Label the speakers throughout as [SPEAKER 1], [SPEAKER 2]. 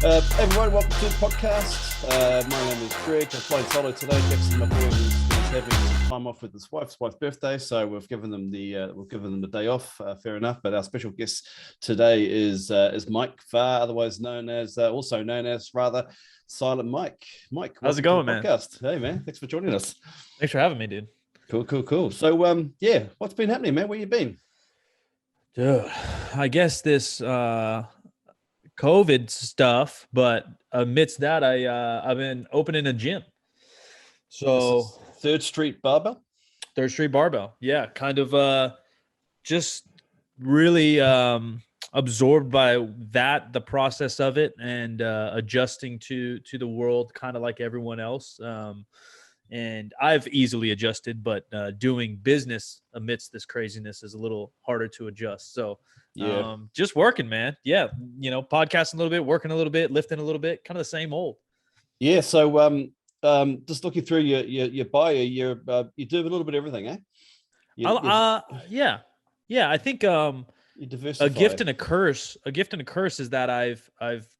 [SPEAKER 1] Hey everyone, welcome to the podcast. My name is Greg. I'm flying solo today. Jackson, my boy, is having some time off with his wife's birthday, so we've given them the day off. Fair enough. But our special guest today is Mike Farr, otherwise known as Silent Mike. Mike,
[SPEAKER 2] How's it
[SPEAKER 1] welcome
[SPEAKER 2] going,
[SPEAKER 1] to the
[SPEAKER 2] man?
[SPEAKER 1] podcast. Hey man, thanks for joining us.
[SPEAKER 2] Thanks for having me, dude.
[SPEAKER 1] Cool. So yeah, what's been happening, man? Where you been?
[SPEAKER 2] Dude, I guess this COVID stuff, but amidst that, I've been opening a gym. So
[SPEAKER 1] Third Street Barbell.
[SPEAKER 2] Third Street Barbell, yeah, kind of just really absorbed by that, the process of it, and adjusting to the world, kind of like everyone else. And I've easily adjusted, but doing business amidst this craziness is a little harder to adjust. So
[SPEAKER 1] Yeah.
[SPEAKER 2] just working, man. Yeah. Podcasting a little bit, working a little bit, lifting a little bit, kind of the same old.
[SPEAKER 1] Yeah. So just looking through your bio, you do a little bit of everything, eh?
[SPEAKER 2] Yeah. I think
[SPEAKER 1] you diversify.
[SPEAKER 2] a gift and a curse is that I've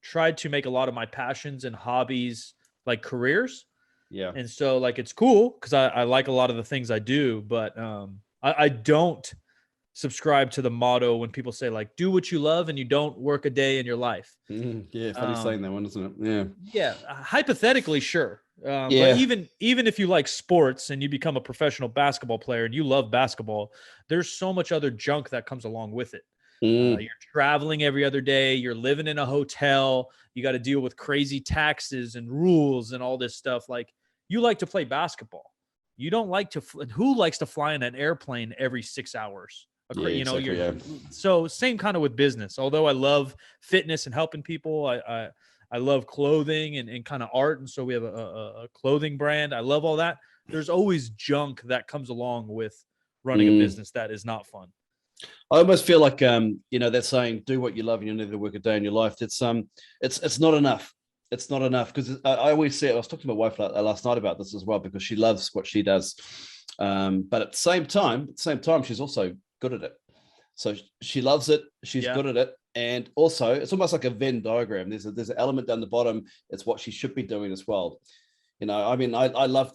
[SPEAKER 2] tried to make a lot of my passions and hobbies like careers.
[SPEAKER 1] Yeah.
[SPEAKER 2] And so like, it's cool because I like a lot of the things I do, but I don't subscribe to the motto when people say like, do what you love and you don't work a day in your life.
[SPEAKER 1] Yeah, funny saying that one, isn't it?
[SPEAKER 2] Yeah, hypothetically, sure.
[SPEAKER 1] Yeah.
[SPEAKER 2] But even if you like sports and you become a professional basketball player and you love basketball, there's so much other junk that comes along with it. You're traveling every other day. You're living in a hotel. You got to deal with crazy taxes and rules and all this stuff. Like, you like to play basketball. You don't like to. Who likes to fly in an airplane every 6 hours? So same kind of with business. Although I love fitness and helping people, I love clothing and kind of art. And so we have a clothing brand. I love all that. There's always junk that comes along with running a business that is not fun.
[SPEAKER 1] I almost feel like that saying, do what you love and you'll never work a day in your life. It's not enough. It's not enough because I always say, I was talking to my wife last night about this as well, because she loves what she does. But at the same time, she's also good at it. So she loves it. She's good at it. And also it's almost like a Venn diagram. There's an element down the bottom. It's what she should be doing as well. I mean, I love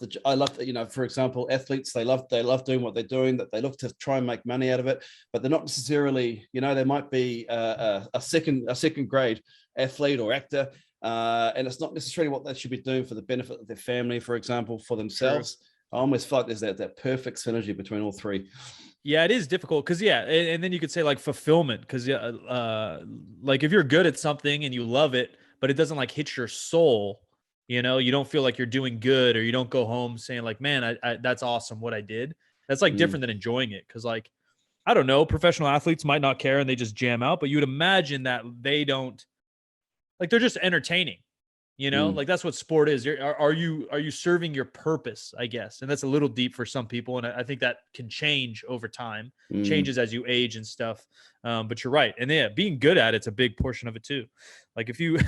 [SPEAKER 1] for example, athletes, they love doing what they're doing, that they look to try and make money out of it, but they're not necessarily, they might be a second grade athlete or actor. And it's not necessarily what they should be doing for the benefit of their family, for example, for themselves. True. I almost feel like there's that perfect synergy between all three.
[SPEAKER 2] Yeah, it is difficult because and then you could say like fulfillment, because like if you're good at something and you love it, but it doesn't like hit your soul, you don't feel like you're doing good, or you don't go home saying like, man, I that's awesome what I did. That's like different than enjoying it, because like, I don't know, professional athletes might not care and they just jam out, but you would imagine that they don't, like, they're just entertaining. Like that's what sport is. Are you serving your purpose, I guess? And that's a little deep for some people. And I think that can change over time, changes as you age and stuff. But you're right. And yeah, being good at it's a big portion of it too. Like if you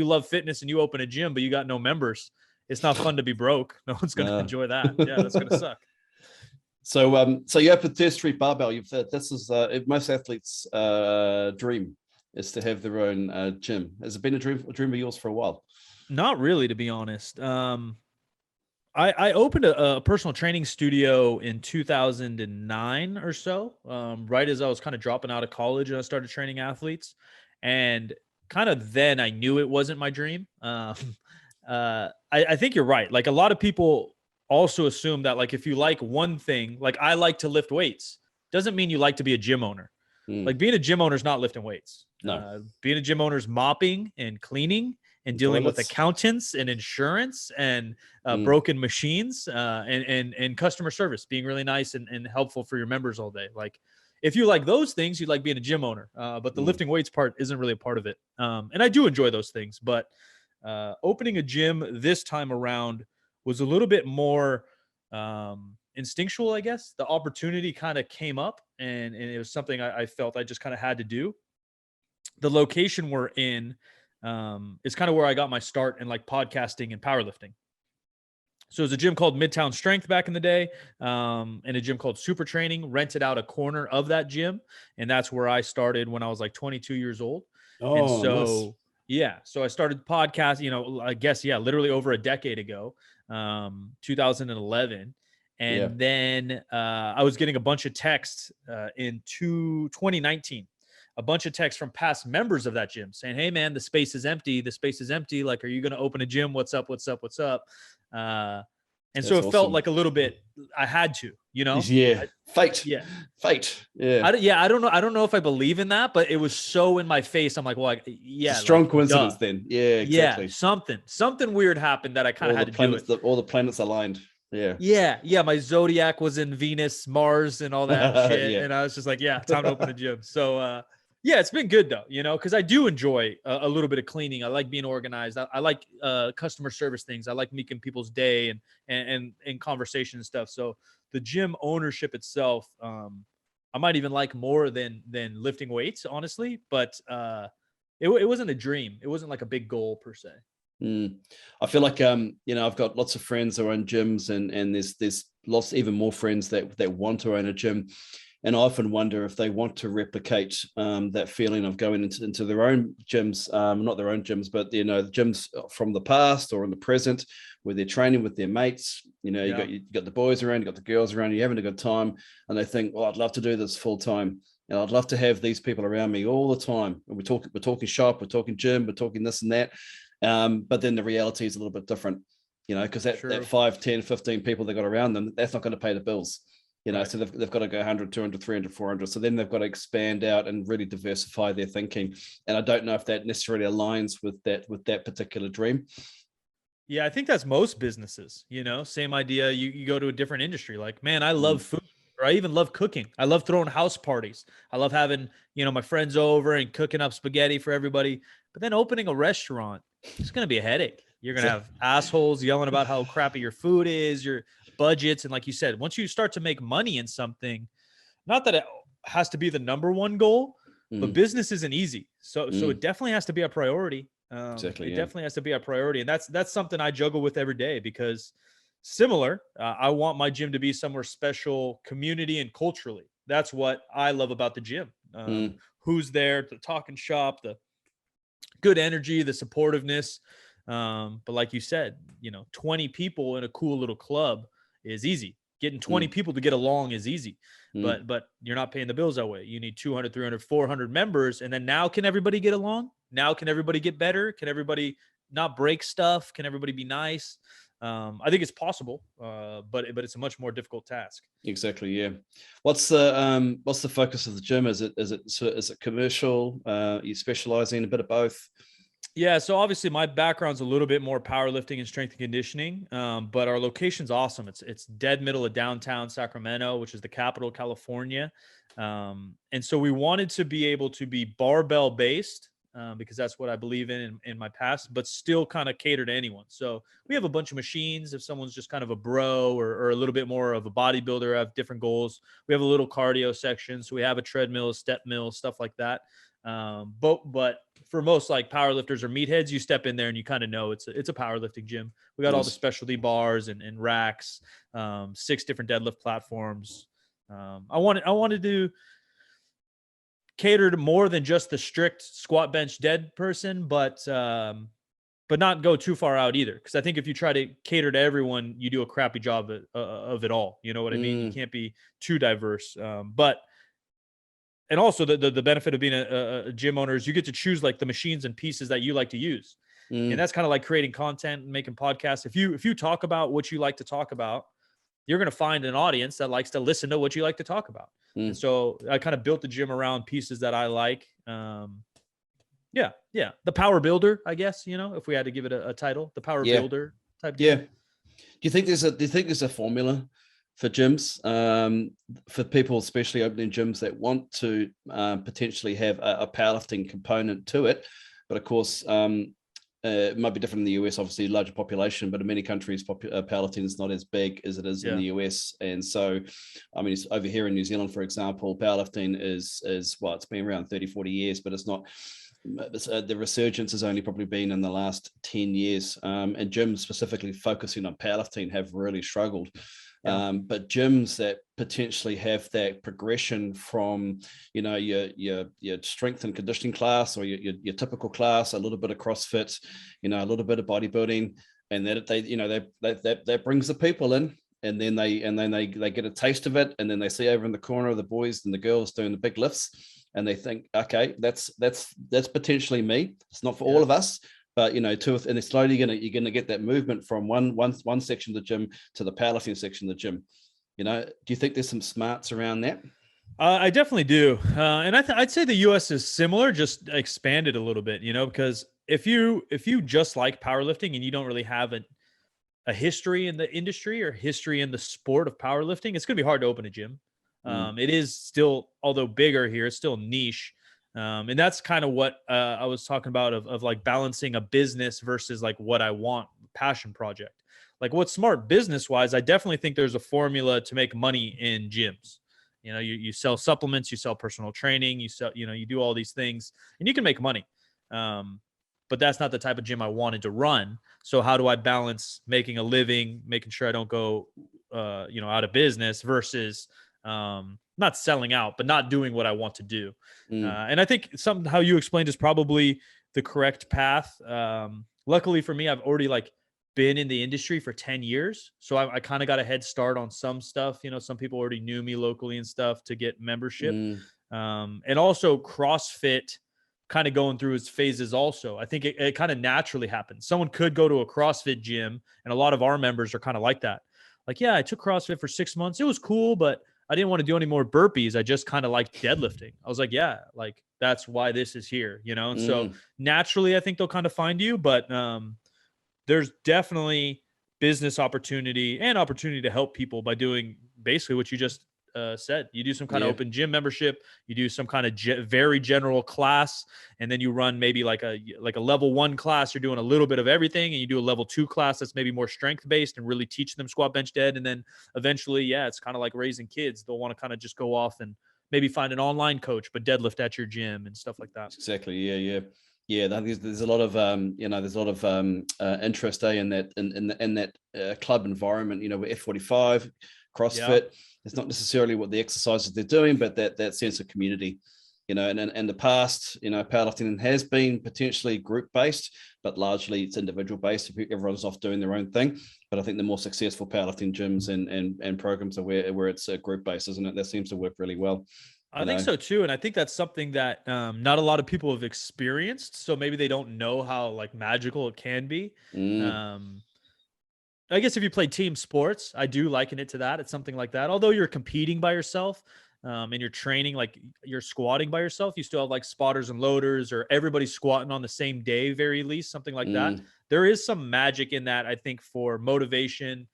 [SPEAKER 2] love fitness and you open a gym, but you got no members, it's not fun to be broke. No one's going to enjoy that. Yeah, that's going to suck.
[SPEAKER 1] So you opened Third Street Barbell. This is most athletes' dream is to have their own gym. Has it been a dream of yours for a while?
[SPEAKER 2] Not really, to be honest. I opened a personal training studio in 2009 or so, right as I was kind of dropping out of college and I started training athletes. And kind of then I knew it wasn't my dream. I think you're right. Like a lot of people also assume that like if you like one thing, like I like to lift weights, doesn't mean you like to be a gym owner. Like being a gym owner is not lifting weights.
[SPEAKER 1] No.
[SPEAKER 2] Being a gym owner is mopping and cleaning and dealing with accountants and insurance and broken machines and customer service, being really nice and helpful for your members all day. Like if you like those things, you like being a gym owner, but the lifting weights part isn't really a part of it. And I do enjoy those things, but opening a gym this time around was a little bit more instinctual, I guess. The opportunity kind of came up and it was something I felt I just kind of had to do. The location we're in is kind of where I got my start in like podcasting and powerlifting. So it was a gym called Midtown Strength back in the day, and a gym called Supertraining rented out a corner of that gym. And that's where I started when I was like 22 years old.
[SPEAKER 1] Oh,
[SPEAKER 2] and so,
[SPEAKER 1] nice.
[SPEAKER 2] Yeah. So I started podcast, I guess, yeah, literally over a decade ago, 2011.
[SPEAKER 1] Yeah.
[SPEAKER 2] And then I was getting a bunch of texts in 2019, a bunch of texts from past members of that gym saying, "Hey man, the space is empty. The space is empty. Like, are you going to open a gym? What's up? What's up? What's up?" And so
[SPEAKER 1] That's
[SPEAKER 2] it felt
[SPEAKER 1] awesome.
[SPEAKER 2] like a little bit, I had to,
[SPEAKER 1] Yeah. Fate.
[SPEAKER 2] yeah.
[SPEAKER 1] Fate. Yeah.
[SPEAKER 2] I don't know. I don't know if I believe in that, but it was so in my face. I'm like, well,
[SPEAKER 1] It's a
[SPEAKER 2] yeah,
[SPEAKER 1] strong
[SPEAKER 2] like,
[SPEAKER 1] coincidence
[SPEAKER 2] duh.
[SPEAKER 1] then. Yeah,
[SPEAKER 2] Yeah,
[SPEAKER 1] exactly.
[SPEAKER 2] something weird happened that I kind of had to do it.
[SPEAKER 1] All the planets aligned. Yeah.
[SPEAKER 2] Yeah. My zodiac was in Venus, Mars, and all that shit,
[SPEAKER 1] Yeah.
[SPEAKER 2] and I was just like, yeah, time to open a gym. So, yeah, it's been good though, because I do enjoy a little bit of cleaning. I like being organized. I like customer service things. I like making people's day and conversation and stuff. So the gym ownership itself, I might even like more than lifting weights, honestly. But it wasn't a dream. It wasn't like a big goal per se.
[SPEAKER 1] I feel like I've got lots of friends who own gyms, and there's lots, even more friends that want to own a gym. And I often wonder if they want to replicate that feeling of going into their own gyms, not their own gyms, but the gyms from the past or in the present, where they're training with their mates. You got the boys around, you got the girls around, you're having a good time, and they think, "Oh, I'd love to do this full time, and I'd love to have these people around me all the time." And we're talking shop, we're talking gym, we're talking this and that. But then the reality is a little bit different, because that 5, 10, 15 people they got around them, that's not going to pay the bills.
[SPEAKER 2] Right.
[SPEAKER 1] So they've got to go 100, 200, 300, 400. So then they've got to expand out and really diversify their thinking. And I don't know if that necessarily aligns with that particular dream.
[SPEAKER 2] Yeah, I think that's most businesses, same idea. You go to a different industry. Like, man, I love food, or I even love cooking. I love throwing house parties. I love having, my friends over and cooking up spaghetti for everybody. But then opening a restaurant, it's going to be a headache. You're going to have assholes yelling about how crappy your food is, your budgets. And like you said, once you start to make money in something, not that it has to be the number one goal, but business isn't easy. So it definitely has to be a priority. It definitely has to be a priority. And that's something I juggle with every day, because similar, I want my gym to be somewhere special, community and culturally. That's what I love about the gym. Who's there, the talking shop, the good energy, the supportiveness. But like you said, 20 people in a cool little club is easy. Getting 20 people to get along is easy, but you're not paying the bills that way. You need 200, 300, 400 members. And then now can everybody get along? Now can everybody get better? Can everybody not break stuff? Can everybody be nice? I think it's possible, but it's a much more difficult task.
[SPEAKER 1] Exactly. Yeah. What's the focus of the gym? Is it commercial? You specialize in a bit of both?
[SPEAKER 2] Yeah, so obviously my background's a little bit more powerlifting and strength and conditioning, but our location's awesome. It's dead middle of downtown Sacramento, which is the capital of California, and so we wanted to be able to be barbell based, because that's what I believe in my past, but still kind of cater to anyone. So we have a bunch of machines. If someone's just kind of a bro or a little bit more of a bodybuilder, have different goals. We have a little cardio section, so we have a treadmill, a step mill, stuff like that. But for most like powerlifters or meatheads, you step in there and you kind of know it's a powerlifting gym. We got all the specialty bars and racks, 6 different deadlift platforms. I wanted to cater to more than just the strict squat bench dead person, but not go too far out either. Because I think if you try to cater to everyone, you do a crappy job of it all. You know what I mean? You can't be too diverse. And also the benefit of being a gym owner is you get to choose like the machines and pieces that you like to use. And that's kind of like creating content and making podcasts. If you talk about what you like to talk about, you're going to find an audience that likes to listen to what you like to talk about. And so I kind of built the gym around pieces that I like. Yeah. The power builder, I guess, if we had to give it a title, the power builder type deal.
[SPEAKER 1] Do you think there's a formula for gyms, for people, especially opening gyms that want to potentially have a powerlifting component to it? But of course, it might be different in the US, obviously larger population, but in many countries, powerlifting is not as big as it is in the US. And so, I mean, over here in New Zealand, for example, powerlifting is well, it's been around 30, 40 years, but it's not, the resurgence has only probably been in the last 10 years. And gyms specifically focusing on powerlifting have really struggled.
[SPEAKER 2] Yeah.
[SPEAKER 1] But gyms that potentially have that progression from, your strength and conditioning class, or your typical class, a little bit of CrossFit, a little bit of bodybuilding, and that that brings the people in, and then they get a taste of it, and then they see over in the corner the boys and the girls doing the big lifts, and they think, okay, that's potentially me. It's not for all of us, but and they're slowly you're gonna get that movement from one section of the gym to the powerlifting section of the gym. Do you think there's some smarts around that?
[SPEAKER 2] I definitely do, and I'd say the U.S. is similar, just expanded a little bit. Because if you just like powerlifting and you don't really have a history in the industry or history in the sport of powerlifting, it's going to be hard to open a gym. It is still, although bigger here, it's still niche. And that's kind of what I was talking about of like balancing a business versus like what I want, passion project. Like what's smart business wise, I definitely think there's a formula to make money in gyms. You sell supplements, you sell personal training, you sell, you do all these things and you can make money. But that's not the type of gym I wanted to run. So how do I balance making a living, making sure I don't go, out of business versus not selling out, but not doing what I want to do. And I think how you explained is probably the correct path. Luckily for me, I've already been in the industry for 10 years. So I kind of got a head start on some stuff. Some people already knew me locally and stuff to get membership. And also CrossFit kind of going through its phases also. I think it kind of naturally happens. Someone could go to a CrossFit gym, and a lot of our members are kind of like that. Like, yeah, I took CrossFit for 6 months. It was cool, but I didn't want to do any more burpees. I just kind of liked deadlifting. I was like, yeah, that's why this is here, And so naturally, I think they'll kind of find you, but there's definitely business opportunity and opportunity to help people by doing basically what you just said. You do some kind of open gym membership, you do some kind of very general class, and then you run maybe like a level 1 class. You're doing a little bit of everything, and you do a level 2 class that's maybe more strength based and really teach them squat, bench, dead. And then eventually, it's kind of like raising kids. They'll want to kind of just go off and maybe find an online coach, but deadlift at your gym and stuff like that.
[SPEAKER 1] Exactly. Yeah. There's a lot of interest in that club environment. With F45, CrossFit. It's not necessarily what the exercises they're doing, but that sense of community. And in the past, powerlifting has been potentially group based, but largely it's individual based. Everyone's off doing their own thing. But I think the more successful powerlifting gyms and programs are where it's group based, isn't it? That seems to work really well.
[SPEAKER 2] I think so too. And I think that's something that not a lot of people have experienced. So maybe they don't know how magical it can be. I guess if you play team sports, I do liken it to that. It's something like that. Although you're competing by yourself and you're training, you're squatting by yourself, you still have spotters and loaders, or everybody's squatting on the same day, very least, something like that. There is some magic in that, I think, for motivation,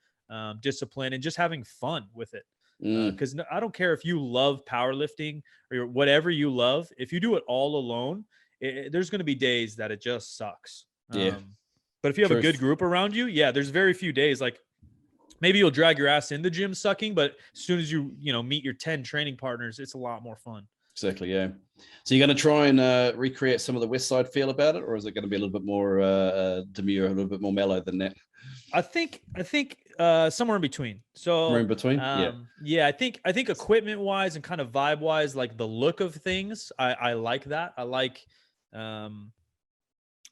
[SPEAKER 2] discipline, and just having fun with it. Because I don't care if you love powerlifting or whatever you love. If you do it all alone, there's going to be days that it just sucks. But if you have a good group around you, there's very few days. Maybe you'll drag your ass in the gym sucking, but as soon as you meet your 10 training partners, it's a lot more fun.
[SPEAKER 1] Exactly. Yeah. So you're going to try and recreate some of the West Side feel about it, or is it going to be a little bit more demure, a little bit more mellow than that?
[SPEAKER 2] I think somewhere in between. So
[SPEAKER 1] somewhere in between.
[SPEAKER 2] I think equipment wise and kind of vibe wise, the look of things, I like that.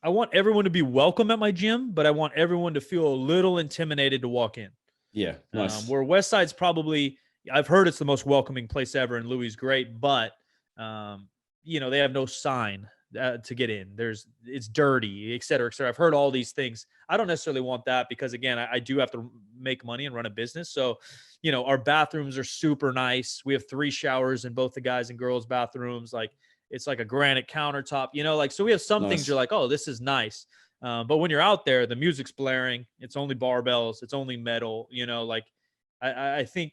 [SPEAKER 2] I want everyone to be welcome at my gym, but I want everyone to feel a little intimidated to walk in.
[SPEAKER 1] Yeah, nice.
[SPEAKER 2] Where West Side's probably, I've heard it's the most welcoming place ever, and Louis is great, but they have no sign to get in. It's dirty, et cetera, et cetera. I've heard all these things. I don't necessarily want that because, again, I do have to make money and run a business. So, our bathrooms are super nice. We have 3 showers in both the guys and girls bathrooms. It's like a granite countertop, so we have some things you're like, oh, this is nice. But when you're out there, the music's blaring. It's only barbells. It's only metal, I think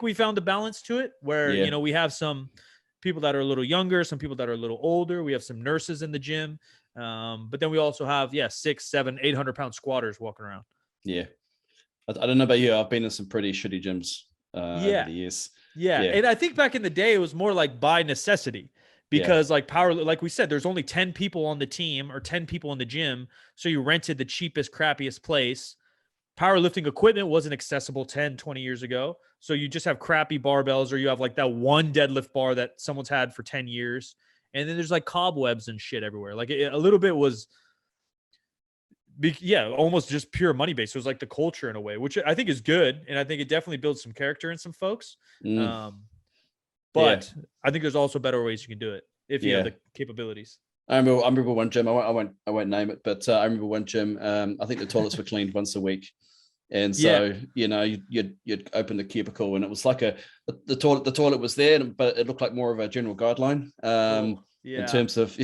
[SPEAKER 2] we found a balance to it where, we have some people that are a little younger, some people that are a little older. We have some nurses in the gym. But then we also have, 6, 7, 800 pound squatters walking around.
[SPEAKER 1] Yeah. I don't know about you. I've been in some pretty shitty gyms over the years.
[SPEAKER 2] Yeah. And I think back in the day, it was more by necessity because like we said, there's only 10 people on the team or 10 people in the gym. So you rented the cheapest, crappiest place. powerlifting equipment wasn't accessible 10, 20 years ago. So you just have crappy barbells, or you have like that one deadlift bar that someone's had for 10 years. And then there's like cobwebs and shit everywhere. Like a little bit was, almost just pure money based. It was like the culture in a way, which I think is good. And I think it definitely builds some character in some folks.
[SPEAKER 1] Yeah.
[SPEAKER 2] But I think there's also better ways you can do it if you have the capabilities.
[SPEAKER 1] I remember one gym. I won't name it, but I remember one gym. I think the toilets were cleaned once a week, and so you'd open the cubicle, and it was like the toilet. The toilet was there, but it looked like more of a general guideline. In terms of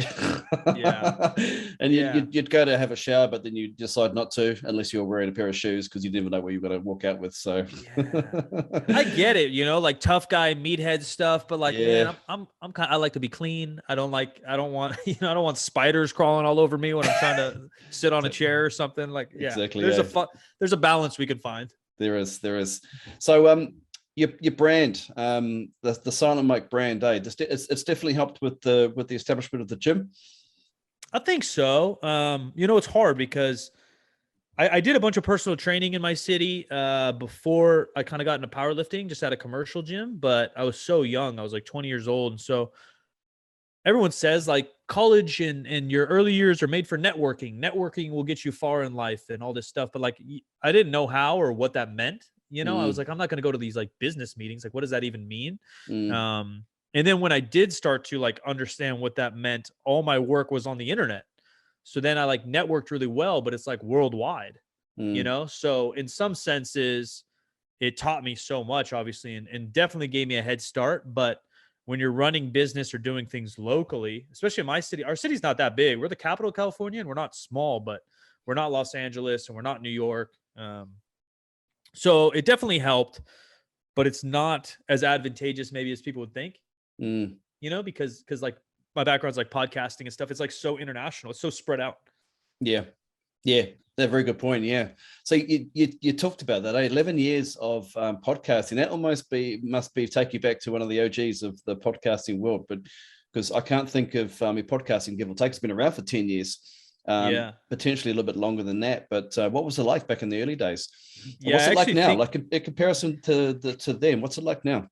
[SPEAKER 1] and you'd go to have a shower, but then you decide not to unless you're wearing a pair of shoes because you never know where you're going to walk out with. So
[SPEAKER 2] I get it, like tough guy meathead stuff, but like man, I like to be clean. I don't want I don't want spiders crawling all over me when I'm trying to sit on a chair or something. Like
[SPEAKER 1] exactly.
[SPEAKER 2] There's a balance we can find.
[SPEAKER 1] There is. So your brand, the Silent Mike brand, it's definitely helped with the establishment of the gym.
[SPEAKER 2] I think so. It's hard because I did a bunch of personal training in my city before I kind of got into powerlifting, just at a commercial gym, but I was so young. I was like 20 years old. And so everyone says like college and your early years are made for networking. Networking will get you far in life and all this stuff. But like, I didn't know how or what that meant. I was like, I'm not going to go to these like business meetings. Like, what does that even mean? And then when I did start to like understand what that meant, all my work was on the internet. So then I like networked really well, but it's like worldwide, So in some senses, it taught me so much, obviously, and definitely gave me a head start. But when you're running business or doing things locally, especially in my city, our city's not that big. We're the capital of California, and we're not small, but we're not Los Angeles and we're not New York. So it definitely helped, but it's not as advantageous maybe as people would think, because like my background's like podcasting and stuff. It's like so international. It's so spread out.
[SPEAKER 1] Yeah. That's a very good point. Yeah. So you talked about that, 11 years of podcasting. That almost must take you back to one of the OGs of the podcasting world, but because I can't think of podcasting, give or take, it's been around for 10 years. Potentially a little bit longer than that, but what was it like back in the early days? What's it like now? Like in comparison to them, what's it like now?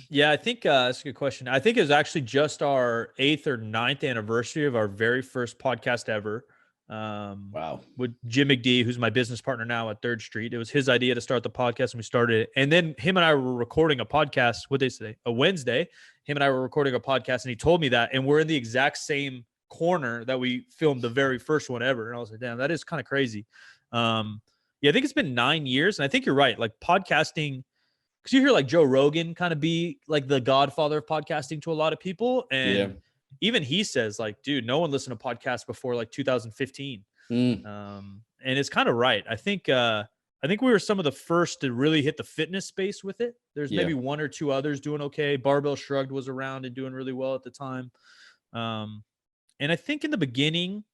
[SPEAKER 2] Yeah, I think that's a good question. I think it was actually just our 8th or 9th anniversary of our very first podcast ever.
[SPEAKER 1] Wow.
[SPEAKER 2] With Jim McD, who's my business partner now at 3rd Street. It was his idea to start the podcast, and we started it. And then him and I were recording a podcast. What day is today? A Wednesday. Him and I were recording a podcast, and he told me that, and we're in the exact same corner that we filmed the very first one ever. And I was like, damn, that is kind of crazy. I think it's been 9 years. And I think you're right. Like podcasting, because you hear like Joe Rogan kind of be like the godfather of podcasting to a lot of people. And even he says like, dude, no one listened to podcasts before like 2015. And it's kind of right. I think we were some of the first to really hit the fitness space with it. There's maybe one or two others doing okay. Barbell Shrugged was around and doing really well at the time. And I think in the beginning,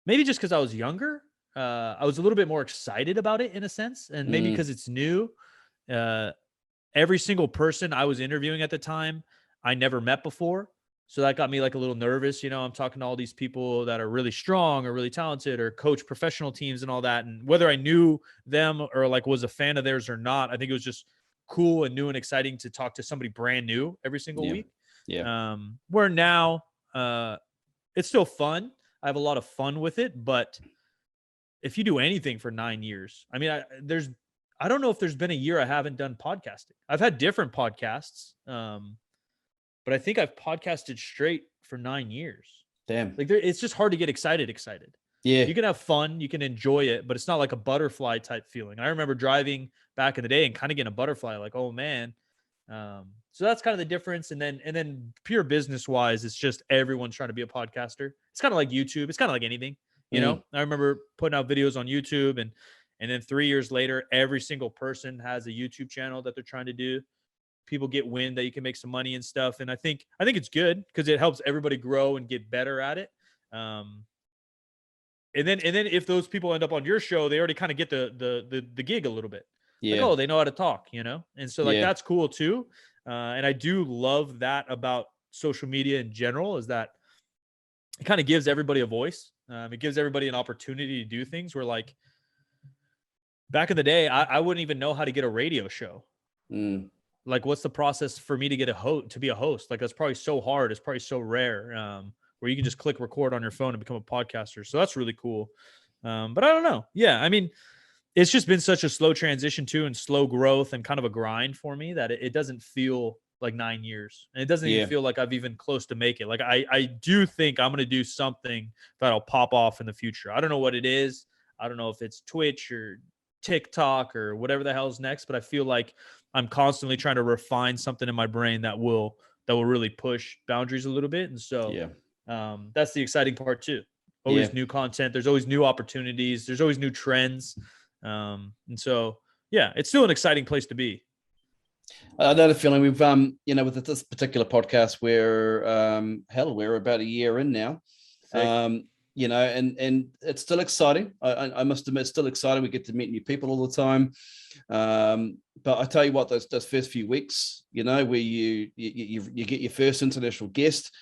[SPEAKER 2] maybe just because I was younger, I was a little bit more excited about it in a sense. And maybe because it's new, every single person I was interviewing at the time, I never met before. So that got me like a little nervous. I'm talking to all these people that are really strong or really talented or coach professional teams and all that. And whether I knew them or like was a fan of theirs or not, I think it was just cool and new and exciting to talk to somebody brand new every single week. Where now, it's still fun. I have a lot of fun with it, but if you do anything for 9 years, I mean, I don't know if there's been a year I haven't done podcasting. I've had different podcasts, but I think I've podcasted straight for 9 years.
[SPEAKER 1] Damn.
[SPEAKER 2] Like it's just hard to get excited. Yeah. You can have fun, you can enjoy it, but it's not like a butterfly type feeling. I remember driving back in the day and kind of getting a butterfly, like, oh man. So that's kind of the difference. And then pure business wise, it's just everyone's trying to be a podcaster. It's kind of like YouTube. It's kind of like anything, I remember putting out videos on YouTube and then 3 years later, every single person has a YouTube channel that they're trying to do. People get wind that you can make some money and stuff. And I think it's good because it helps everybody grow and get better at it. And then if those people end up on your show, they already kind of get the gig a little bit. Like, oh, they know how to talk, And so like, that's cool too. And I do love that about social media in general is that it kind of gives everybody a voice. It gives everybody an opportunity to do things where like, back in the day, I wouldn't even know how to get a radio show.
[SPEAKER 1] Mm.
[SPEAKER 2] Like, what's the process for me to get to be a host? Like, that's probably so hard. It's probably so rare, where you can just click record on your phone and become a podcaster. So that's really cool. But I don't know. Yeah. I mean, it's just been such a slow transition too, and slow growth and kind of a grind for me that it doesn't feel like 9 years. And it doesn't even feel like I've even close to make it. Like I do think I'm going to do something that'll pop off in the future. I don't know what it is. I don't know if it's Twitch or TikTok or whatever the hell's next, but I feel like I'm constantly trying to refine something in my brain that will really push boundaries a little bit. And so that's the exciting part too. Always new content. There's always new opportunities. There's always new trends. And so, yeah, it's still an exciting place to be.
[SPEAKER 1] I know the feeling we've, with this particular podcast, we're about a year in now. And it's still exciting. I must admit, it's still exciting. We get to meet new people all the time. But I tell you what, those first few weeks, where you get your first international guest,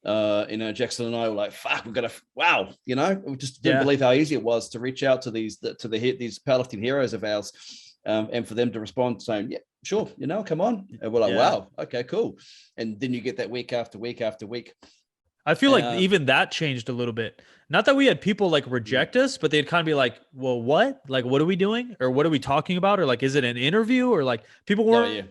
[SPEAKER 1] Jackson and I were like, fuck, wow, we just didn't believe how easy it was to reach out to these powerlifting heroes of ours, and for them to respond saying, yeah, sure, come on. And we're like, wow, okay, cool. And then you get that week after week after week.
[SPEAKER 2] I feel like even that changed a little bit. Not that we had people like reject us, but they'd kind of be like, well, what? Like, what are we doing? Or what are we talking about? Or like, is it an interview? Or like people weren't.
[SPEAKER 1] Oh, yeah.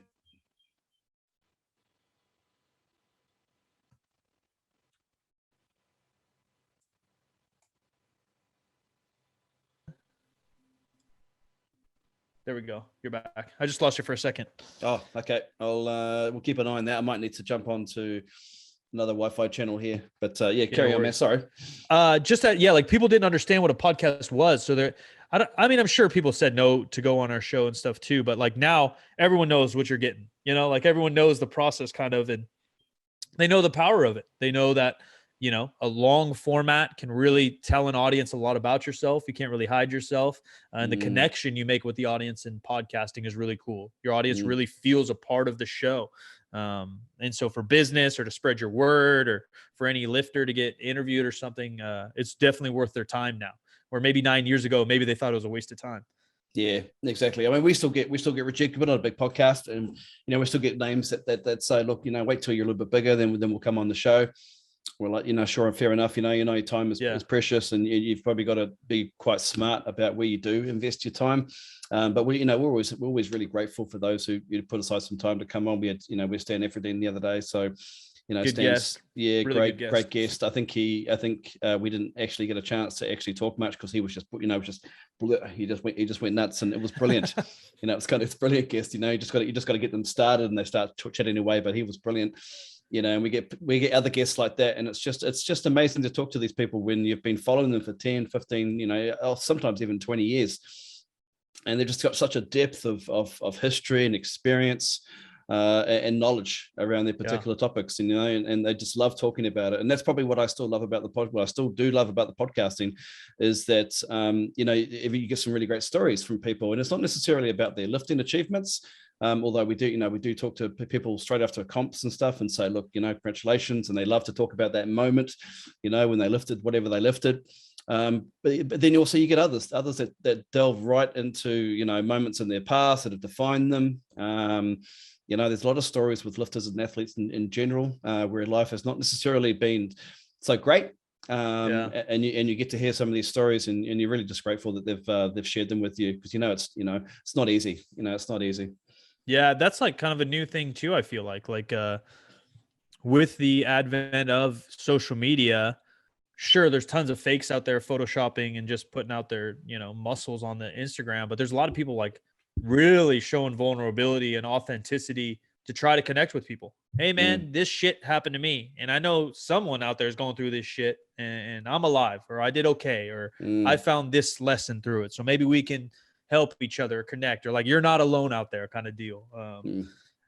[SPEAKER 2] There we go. You're back. I just lost you for a second.
[SPEAKER 1] Oh, okay. We'll keep an eye on that. I might need to jump on to another Wi-Fi channel here, but carry on, man. Sorry.
[SPEAKER 2] Just that, like people didn't understand what a podcast was. So I'm sure people said no to go on our show and stuff too, but like now everyone knows what you're getting, like everyone knows the process kind of, and they know the power of it. They know that, a long format can really tell an audience a lot about yourself. You can't really hide yourself. And the connection you make with the audience in podcasting is really cool. Your audience really feels a part of the show. And so for business or to spread your word or for any lifter to get interviewed or something, it's definitely worth their time now. Where maybe 9 years ago, maybe they thought it was a waste of time.
[SPEAKER 1] Yeah, exactly. I mean, we still get rejected. We're not a big podcast, and we still get names that say, look, wait till you're a little bit bigger, then we'll come on the show. We're like, sure and fair enough. Your time is precious, and you've probably got to be quite smart about where you do invest your time. But we're always really grateful for those who put aside some time to come on. We had we're Stan Eferdine the other day, so
[SPEAKER 2] good guest.
[SPEAKER 1] Yeah, really great guest. I think we didn't actually get a chance to actually talk much because he was just he just went nuts, and it was brilliant. It's brilliant guest. You just got to get them started and they start chatting away. But he was brilliant. And we get other guests like that, and it's just amazing to talk to these people when you've been following them for 10, 15, or sometimes even 20 years, and they've just got such a depth of history and experience and knowledge around their particular topics, and they just love talking about it. And that's probably what I still love about the podcast. What I still do love about the podcasting is that if you get some really great stories from people, and it's not necessarily about their lifting achievements. Although we do talk to people straight after comps and stuff and say, look, congratulations. And they love to talk about that moment, when they lifted whatever they lifted. But then also you get others that delve right into, moments in their past that have defined them. There's a lot of stories with lifters and athletes in general, where life has not necessarily been so great. And you get to hear some of these stories, and you're really just grateful that they've shared them with you, because it's not easy. It's not easy.
[SPEAKER 2] Yeah, that's like kind of a new thing too, I feel like with the advent of social media, sure, there's tons of fakes out there photoshopping and just putting out their, muscles on the Instagram, but there's a lot of people like really showing vulnerability and authenticity to try to connect with people. Hey man, this shit happened to me, and I know someone out there is going through this shit, and I'm alive, or I did okay, or I found this lesson through it. So maybe we can help each other connect, or like you're not alone out there kind of deal.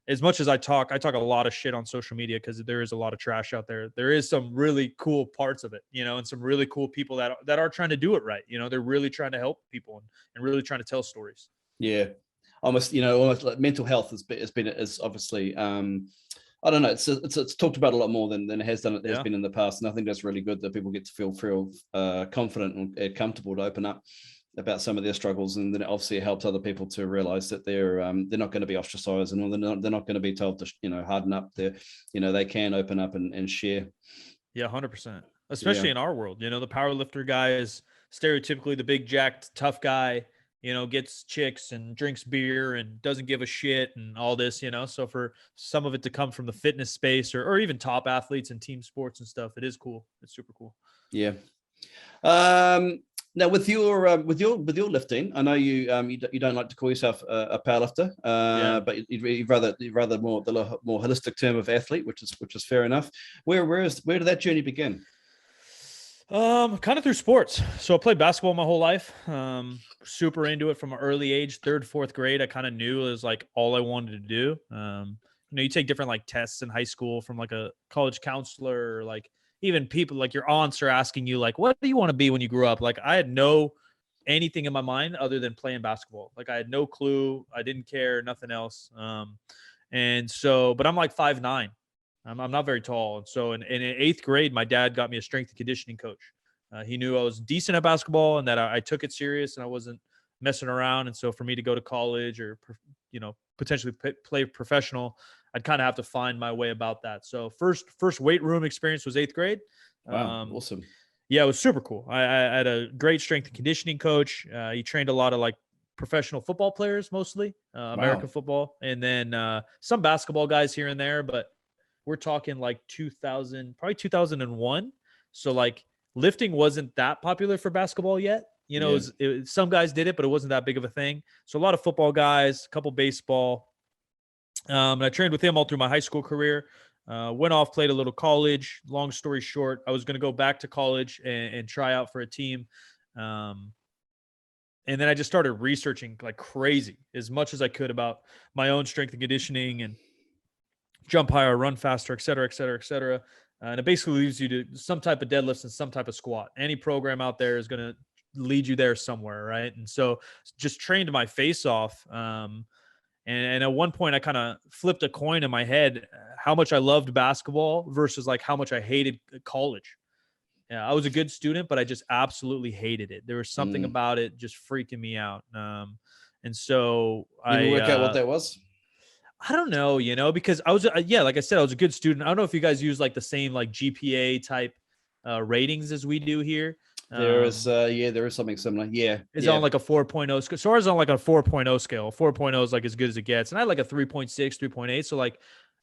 [SPEAKER 2] As much as I talk a lot of shit on social media because there is a lot of trash out there. There is some really cool parts of it, and some really cool people that are trying to do it right. They're really trying to help people and really trying to tell stories.
[SPEAKER 1] Yeah, almost like mental health has been obviously I don't know. It's talked about a lot more than it has been in the past, and I think that's really good that people get to feel confident and comfortable to open up. about some of their struggles, and then it obviously helped other people to realize that they're not going to be ostracized, and they're not going to be told to harden up. They can open up and share.
[SPEAKER 2] Yeah, 100%. Especially in our world, the power lifter guy is stereotypically the big jacked tough guy, gets chicks and drinks beer and doesn't give a shit and all this, So for some of it to come from the fitness space or even top athletes and team sports and stuff, it is cool. It's super cool.
[SPEAKER 1] Yeah. Now with your lifting, I know you don't like to call yourself a powerlifter, but you'd rather more holistic term of athlete, which is fair enough. Where did that journey begin?
[SPEAKER 2] Kind of through sports. So I played basketball my whole life. Super into it from an early age, 3rd, 4th grade. I kind of knew it was like all I wanted to do. You take different like tests in high school from like a college counselor, or like even people like your aunts are asking you like, what do you want to be when you grow up? Like I had no anything in my mind other than playing basketball. Like I had no clue. I didn't care, nothing else. And so, but I'm like 5'9". I'm not very tall. And so in 8th grade, my dad got me a strength and conditioning coach. He knew I was decent at basketball and that I took it serious and I wasn't messing around. And so for me to go to college or, potentially play professional, I'd kind of have to find my way about that. So first weight room experience was 8th grade.
[SPEAKER 1] Wow. Awesome.
[SPEAKER 2] Yeah, it was super cool. I had a great strength and conditioning coach. He trained a lot of like professional football players, mostly American football. And then some basketball guys here and there, but we're talking like probably 2001. So like lifting wasn't that popular for basketball yet. Some guys did it, but it wasn't that big of a thing. So a lot of football guys, a couple baseball. And I trained with him all through my high school career. Went off, played a little college. Long story short, I was going to go back to college and try out for a team. And then I just started researching like crazy as much as I could about my own strength and conditioning and jump higher, run faster, et cetera, et cetera, et cetera. And it basically leads you to some type of deadlifts and some type of squat. Any program out there is going to lead you there somewhere, right? And so just trained my face off. And at one point I kind of flipped a coin in my head, how much I loved basketball versus like how much I hated college. Yeah, I was a good student, but I just absolutely hated it. There was something about it just freaking me out. And so
[SPEAKER 1] you work out what that was?
[SPEAKER 2] I don't know, because I was, like I said, I was a good student. I don't know if you guys use like the same like GPA type ratings as we do here.
[SPEAKER 1] There is something similar. Yeah.
[SPEAKER 2] It's on like a 4.0 scale. So ours is on like a 4.0 scale. 4.0 is like as good as it gets. And I had like a 3.6, 3.8. So like,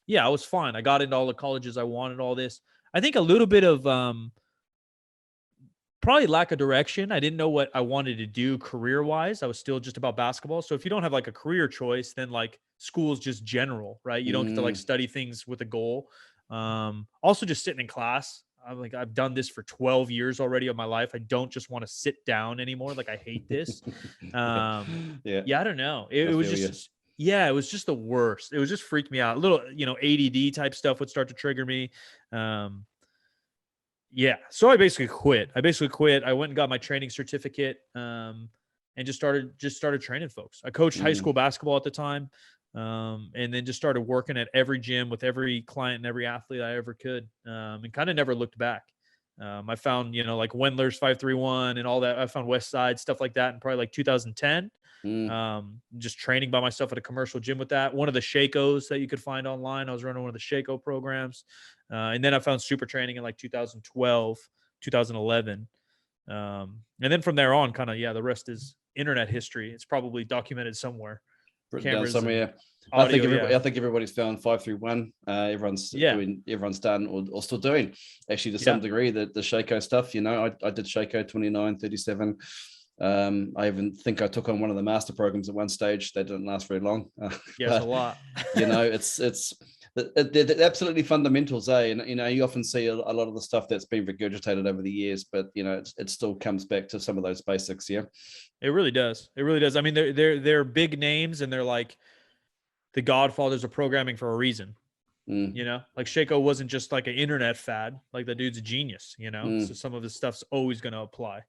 [SPEAKER 2] yeah, I was fine. I got into all the colleges I wanted, all this. I think a little bit of probably lack of direction. I didn't know what I wanted to do career-wise. I was still just about basketball. So if you don't have like a career choice, then like school is just general, right? You don't get to like study things with a goal. Also just sitting in class. I've done this for 12 years already of my life. I don't just want to sit down anymore. Like I hate this. I don't know. It was just, it was just the worst. It was just freaked me out. A little, ADD type stuff would start to trigger me. So I basically quit. I went and got my training certificate and just started training folks. I coached high school basketball at the time. And then just started working at every gym with every client and every athlete I ever could. And kind of never looked back. I found, like Wendler's 531 and all that. I found West Side, stuff like that in probably like 2010. Just training by myself at a commercial gym with that. One of the Shakos that you could find online. I was running one of the Shako programs. And then I found Supertraining in like 2012, 2011. And then from there on, the rest is internet history. It's probably documented somewhere.
[SPEAKER 1] Cameras somewhere.
[SPEAKER 2] Audio,
[SPEAKER 1] I think everybody's found 531. Everyone's done or still doing actually to some degree the Shako stuff. I did Shako 29, 37. I even think I took on one of the master programs at one stage. That didn't last very long.
[SPEAKER 2] It's a lot.
[SPEAKER 1] It's they're absolutely fundamentals, and you often see a lot of the stuff that's been regurgitated over the years, but it still comes back to some of those basics. Yeah,
[SPEAKER 2] it really does. I mean, they're big names, and they're like the godfathers of programming for a reason. Like Shako wasn't just like an internet fad. Like the dude's a genius. So some of his stuff's always going to apply.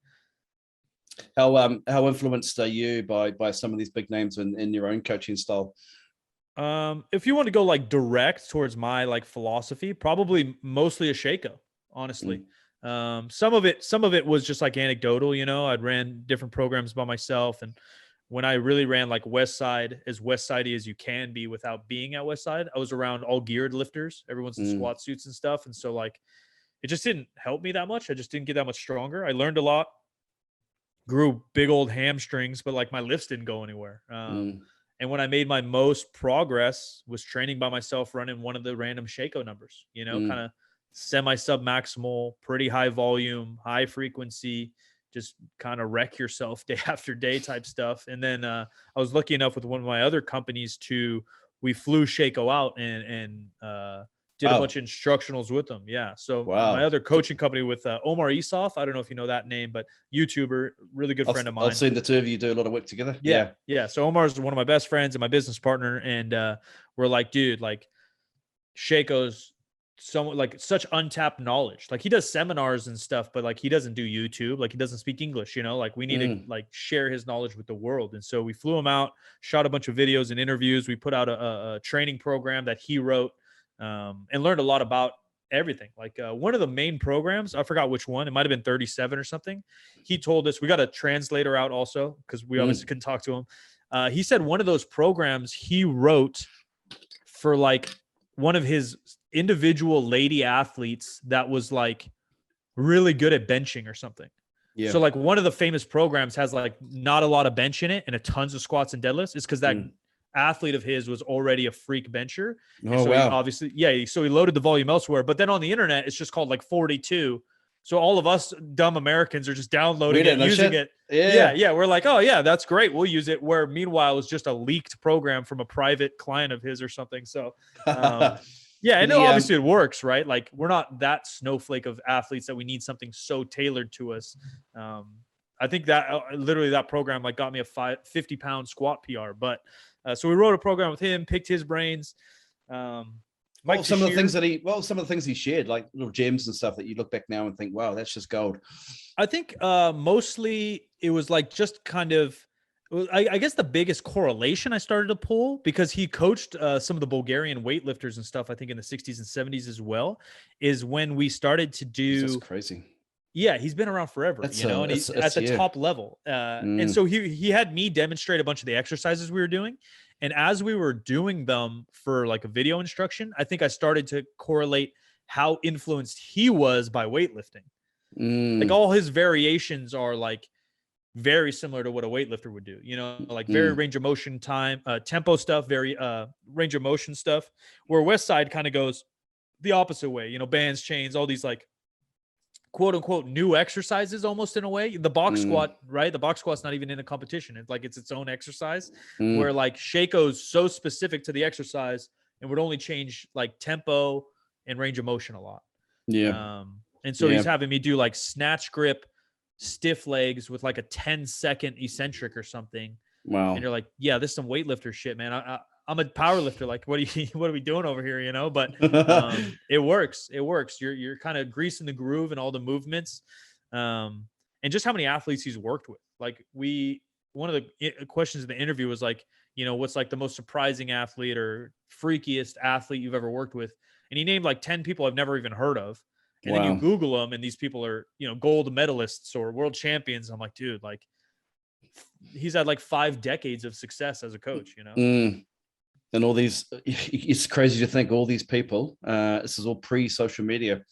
[SPEAKER 1] How influenced are you by some of these big names in your own coaching style?
[SPEAKER 2] If you want to go like direct towards my like philosophy, probably mostly a Shako, honestly. Some of it was just like anecdotal, you know. I'd ran different programs by myself, and when I really ran like West Side, as West Sidey as you can be without being at West Side, I was around all geared lifters. Everyone's in squat suits and stuff, and so like it just didn't help me that much. I just didn't get that much stronger. I learned a lot, grew big old hamstrings, but like my lifts didn't go anywhere. And when I made my most progress was training by myself, running one of the random Shako numbers, you know, kind of semi sub maximal, pretty high volume, high frequency, just kind of wreck yourself day after day type stuff. And then I was lucky enough with one of my other companies we flew Shako out and did a bunch of instructionals with them. Yeah. So my other coaching company with Omar Esoff, I don't know if you know that name, but YouTuber, really good friend of mine.
[SPEAKER 1] I've seen the two of you do a lot of work together.
[SPEAKER 2] Yeah. So Omar's one of my best friends and my business partner. And we're like, dude, like Shako's somewhat like such untapped knowledge. Like he does seminars and stuff, but like he doesn't do YouTube. Like he doesn't speak English, you know, like we need to like share his knowledge with the world. And so we flew him out, shot a bunch of videos and interviews. We put out a training program that he wrote, and learned a lot about everything. Like one of the main programs, I forgot which one, it might've been 37 or something. He told us, we got a translator out also, cause we obviously couldn't talk to him. He said one of those programs he wrote for like one of his individual lady athletes that was like really good at benching or something. Yeah. So like one of the famous programs has like not a lot of bench in it and a tons of squats and deadlifts. It's because that athlete of his was already a freak bencher. And so he obviously, so he loaded the volume elsewhere. But then on the internet, it's just called like 42. So all of us dumb Americans are just downloading it, using it. Yeah. We're like, oh yeah, that's great. We'll use it. Where meanwhile, it was just a leaked program from a private client of his or something. So yeah, and obviously it works, right? Like we're not that snowflake of athletes that we need something so tailored to us. I think that literally that program like got me a 50-pound squat PR. But so we wrote a program with him, picked his brains.
[SPEAKER 1] Some of the things he shared, like little gems and stuff that you look back now and think, wow, that's just gold.
[SPEAKER 2] I think mostly it was like just kind of, I guess the biggest correlation I started to pull, because he coached some of the Bulgarian weightlifters and stuff, I think in the 60s and 70s as well, is when we started to do.
[SPEAKER 1] That's crazy.
[SPEAKER 2] Yeah, he's been around forever, and he's at the top level. And so he had me demonstrate a bunch of the exercises we were doing. And as we were doing them for like a video instruction, I think I started to correlate how influenced he was by weightlifting. Like all his variations are like very similar to what a weightlifter would do, you know, like very range of motion tempo stuff, very range of motion stuff, where West Side kind of goes the opposite way, you know, bands, chains, all these like quote unquote new exercises almost in a way. The box squat, right? The box squat's not even in a competition. It's like it's its own exercise where like Shako's so specific to the exercise and would only change like tempo and range of motion a lot. Yeah. And so he's having me do like snatch grip, stiff legs with like a 10-second eccentric or something. Wow. And you're like, yeah, this is some weightlifter shit, man. I'm a power lifter. Like, what are we doing over here? You know, but it works. It works. You're kind of greasing the groove and all the movements. And just how many athletes he's worked with. Like one of the questions in the interview was like, you know, what's like the most surprising athlete or freakiest athlete you've ever worked with? And he named like 10 people I've never even heard of. And then you Google them and these people are, you know, gold medalists or world champions. I'm like, dude, like he's had like 5 decades of success as a coach, you know?
[SPEAKER 1] And all these, it's crazy to think all these people, this is all pre-social media,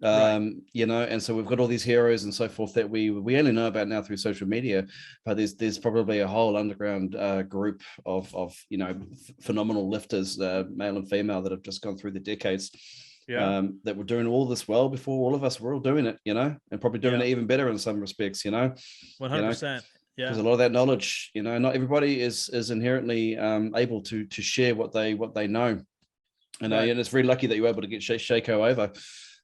[SPEAKER 1] you know, and so we've got all these heroes and so forth that we only know about now through social media, but there's probably a whole underground group of you know, phenomenal lifters, male and female, that have just gone through the decades. That were doing all this well before all of us were all doing it, you know, and probably doing it even better in some respects, you know.
[SPEAKER 2] 100%. Yeah,
[SPEAKER 1] because a lot of that knowledge, you know, not everybody is inherently able to share what they know, and it's very lucky that you're able to get Shako over.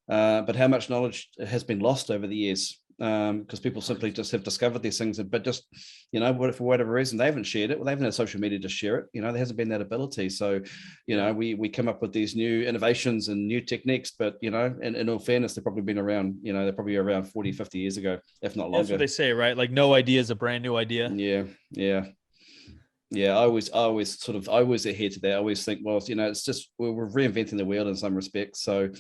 [SPEAKER 1] But how much knowledge has been lost over the years? Because people simply just have discovered these things, but just, you know, for whatever reason, they haven't shared it. Well, they haven't had social media to share it. You know, there hasn't been that ability. So, you know, we come up with these new innovations and new techniques, but, you know, in all fairness, they've probably been around, you know, they're probably around 40, 50 years ago, if not longer.
[SPEAKER 2] That's what they say, right? Like no idea is a brand new idea.
[SPEAKER 1] Yeah. I always adhere to that. I always think, well, you know, it's just, we're reinventing the wheel in some respects. So,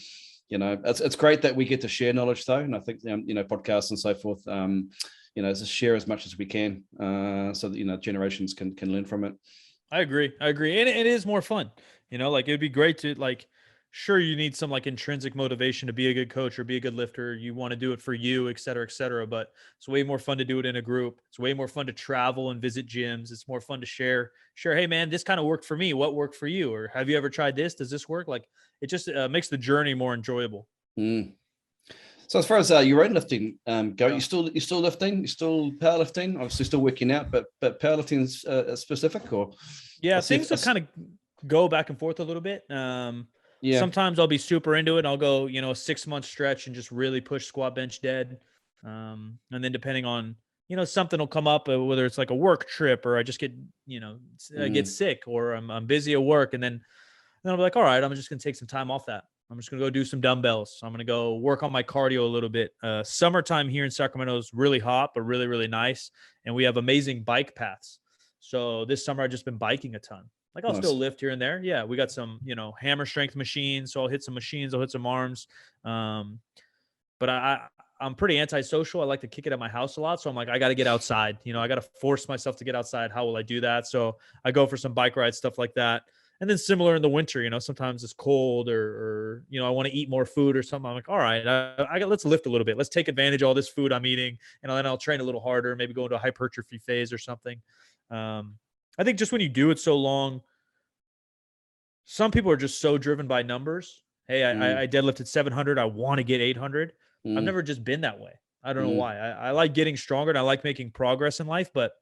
[SPEAKER 1] It's great that we get to share knowledge though. And I think, podcasts and so forth, just share as much as we can, so that, generations can learn from it.
[SPEAKER 2] I agree. And it is more fun, like it'd be great to sure, you need some like intrinsic motivation to be a good coach or be a good lifter. You want to do it for you, et cetera, et cetera. But it's way more fun to do it in a group. It's way more fun to travel and visit gyms. It's more fun to share. Hey man, this kind of worked for me. What worked for you? Or have you ever tried this? Does this work? Like it just makes the journey more enjoyable.
[SPEAKER 1] So as far as your own lifting go, you still lifting, you still powerlifting, obviously still working out, but powerlifting is specific, or
[SPEAKER 2] things will kind of go back and forth a little bit. Sometimes I'll be super into it. I'll go, a 6-month stretch and just really push squat, bench, dead. And then depending on, something will come up, whether it's like a work trip or I just get, I get sick or I'm busy at work. And then I'll be like, all right, I'm just going to take some time off that. I'm just going to go do some dumbbells. I'm going to go work on my cardio a little bit. Summertime here in Sacramento is really hot, but really, really nice. And we have amazing bike paths. So this summer I've just been biking a ton. Like I'll still lift here and there. Yeah. We got some, hammer strength machines. So I'll hit some machines. I'll hit some arms. But I'm pretty antisocial. I like to kick it at my house a lot. So I'm like, I got to get outside. I got to force myself to get outside. How will I do that? So I go for some bike rides, stuff like that. And then similar in the winter, sometimes it's cold or I want to eat more food or something. I'm like, all right, let's lift a little bit. Let's take advantage of all this food I'm eating. And then I'll train a little harder, maybe go into a hypertrophy phase or something. I think just when you do it so long, some people are just so driven by numbers. Hey, I deadlifted 700. I want to get 800. I've never just been that way. I don't know why. I like getting stronger and I like making progress in life, but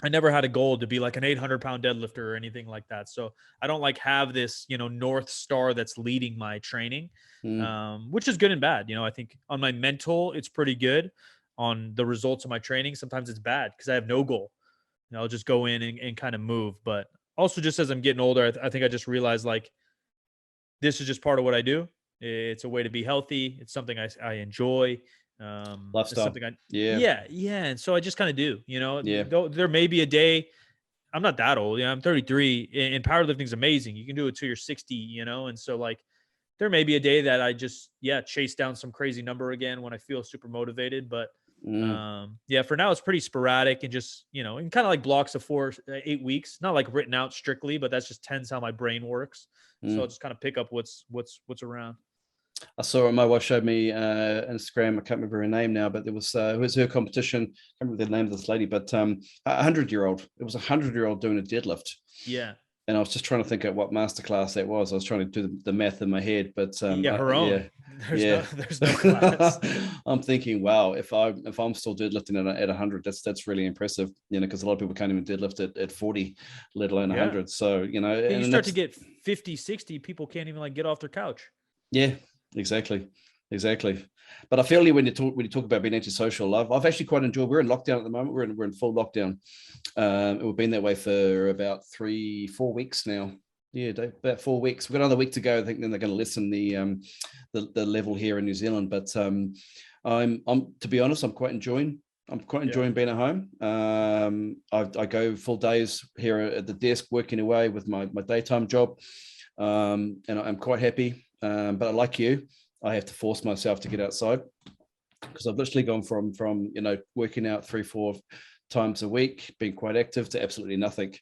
[SPEAKER 2] I never had a goal to be like an 800-pound deadlifter or anything like that. So I don't have this, North Star that's leading my training, which is good and bad. I think on my mental, it's pretty good. On the results of my training, sometimes it's bad because I have no goal. I'll just go in and kind of move. But also just as I'm getting older, I think I just realized this is just part of what I do. It's a way to be healthy. It's something I enjoy.
[SPEAKER 1] Lifestyle.
[SPEAKER 2] Something yeah. And so I just kind of do, there may be a day. I'm not that old. I'm 33 and powerlifting is amazing. You can do it till you're 60, and so there may be a day that I just, chase down some crazy number again when I feel super motivated. But for now it's pretty sporadic and just, in kind of like blocks of 4-8 weeks, not like written out strictly, but that's just tends how my brain works. So I'll just kind of pick up what's around.
[SPEAKER 1] I saw my wife showed me Instagram. I can't remember her name now, but it was her competition. I can't remember the name of this lady, but 100-year-old. It was 100-year-old doing a deadlift.
[SPEAKER 2] Yeah.
[SPEAKER 1] And I was just trying to think of what masterclass that was. I was trying to do the math in my head, but
[SPEAKER 2] her own. There's no class.
[SPEAKER 1] I'm thinking, wow, if I'm still deadlifting at 100, that's really impressive. Because a lot of people can't even deadlift at 40, let alone 100. So
[SPEAKER 2] you start to get 50, 60, people can't even get off their couch.
[SPEAKER 1] Yeah. Exactly. But I feel when you talk about being antisocial, I've actually quite enjoyed. We're in lockdown at the moment. We're in full lockdown. We've been that way for about 3-4 weeks now. Yeah, about 4 weeks. We've got another week to go. I think then they're going to lessen the level here in New Zealand. But I'm to be honest, I'm quite enjoying being at home. I go full days here at the desk working away with my daytime job, and I'm quite happy. But like you, I have to force myself to get outside because I've literally gone from working out 3-4 times a week, being quite active, to absolutely nothing.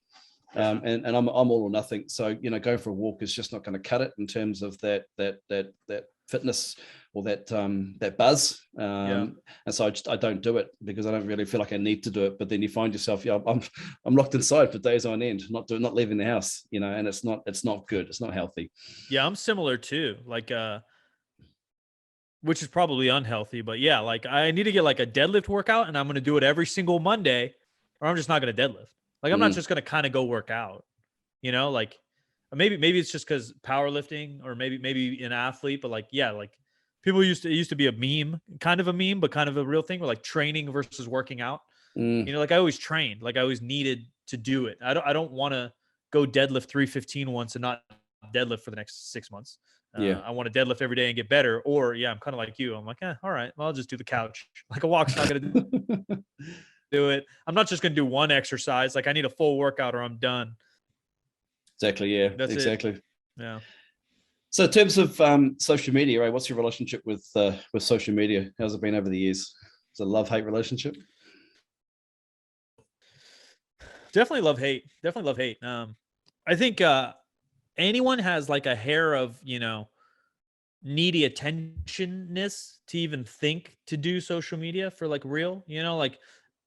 [SPEAKER 1] And I'm all or nothing. So going for a walk is just not going to cut it in terms of that fitness or that buzz. And so I don't do it because I don't really feel like I need to do it. But then you find yourself, I'm locked inside for days on end, not leaving the house, and it's not good. It's not healthy.
[SPEAKER 2] Yeah, I'm similar too. Which is probably unhealthy, but I need to get a deadlift workout, and I'm going to do it every single Monday, or I'm just not going to deadlift. I'm not just going to kind of go work out, maybe it's just because powerlifting, or maybe an athlete, but people used to be a meme, but kind of a real thing, where training versus working out. I always trained, I always needed to do it. I don't want to go deadlift 315 once and not deadlift for the next 6 months. I want to deadlift every day and get better. Or I'm kind of like you. I'm like, all right, well, I'll just do the couch. A walk's not going to do it. I'm not just going to do one exercise. I need a full workout or I'm done.
[SPEAKER 1] Exactly. Yeah,
[SPEAKER 2] That's
[SPEAKER 1] exactly.
[SPEAKER 2] It. Yeah.
[SPEAKER 1] So in terms of social media, right? What's your relationship with social media? How's it been over the years? It's a love-hate relationship.
[SPEAKER 2] Definitely love hate. Definitely love hate. I think anyone has like a hair of, needy attentionness to even think to do social media for like real, like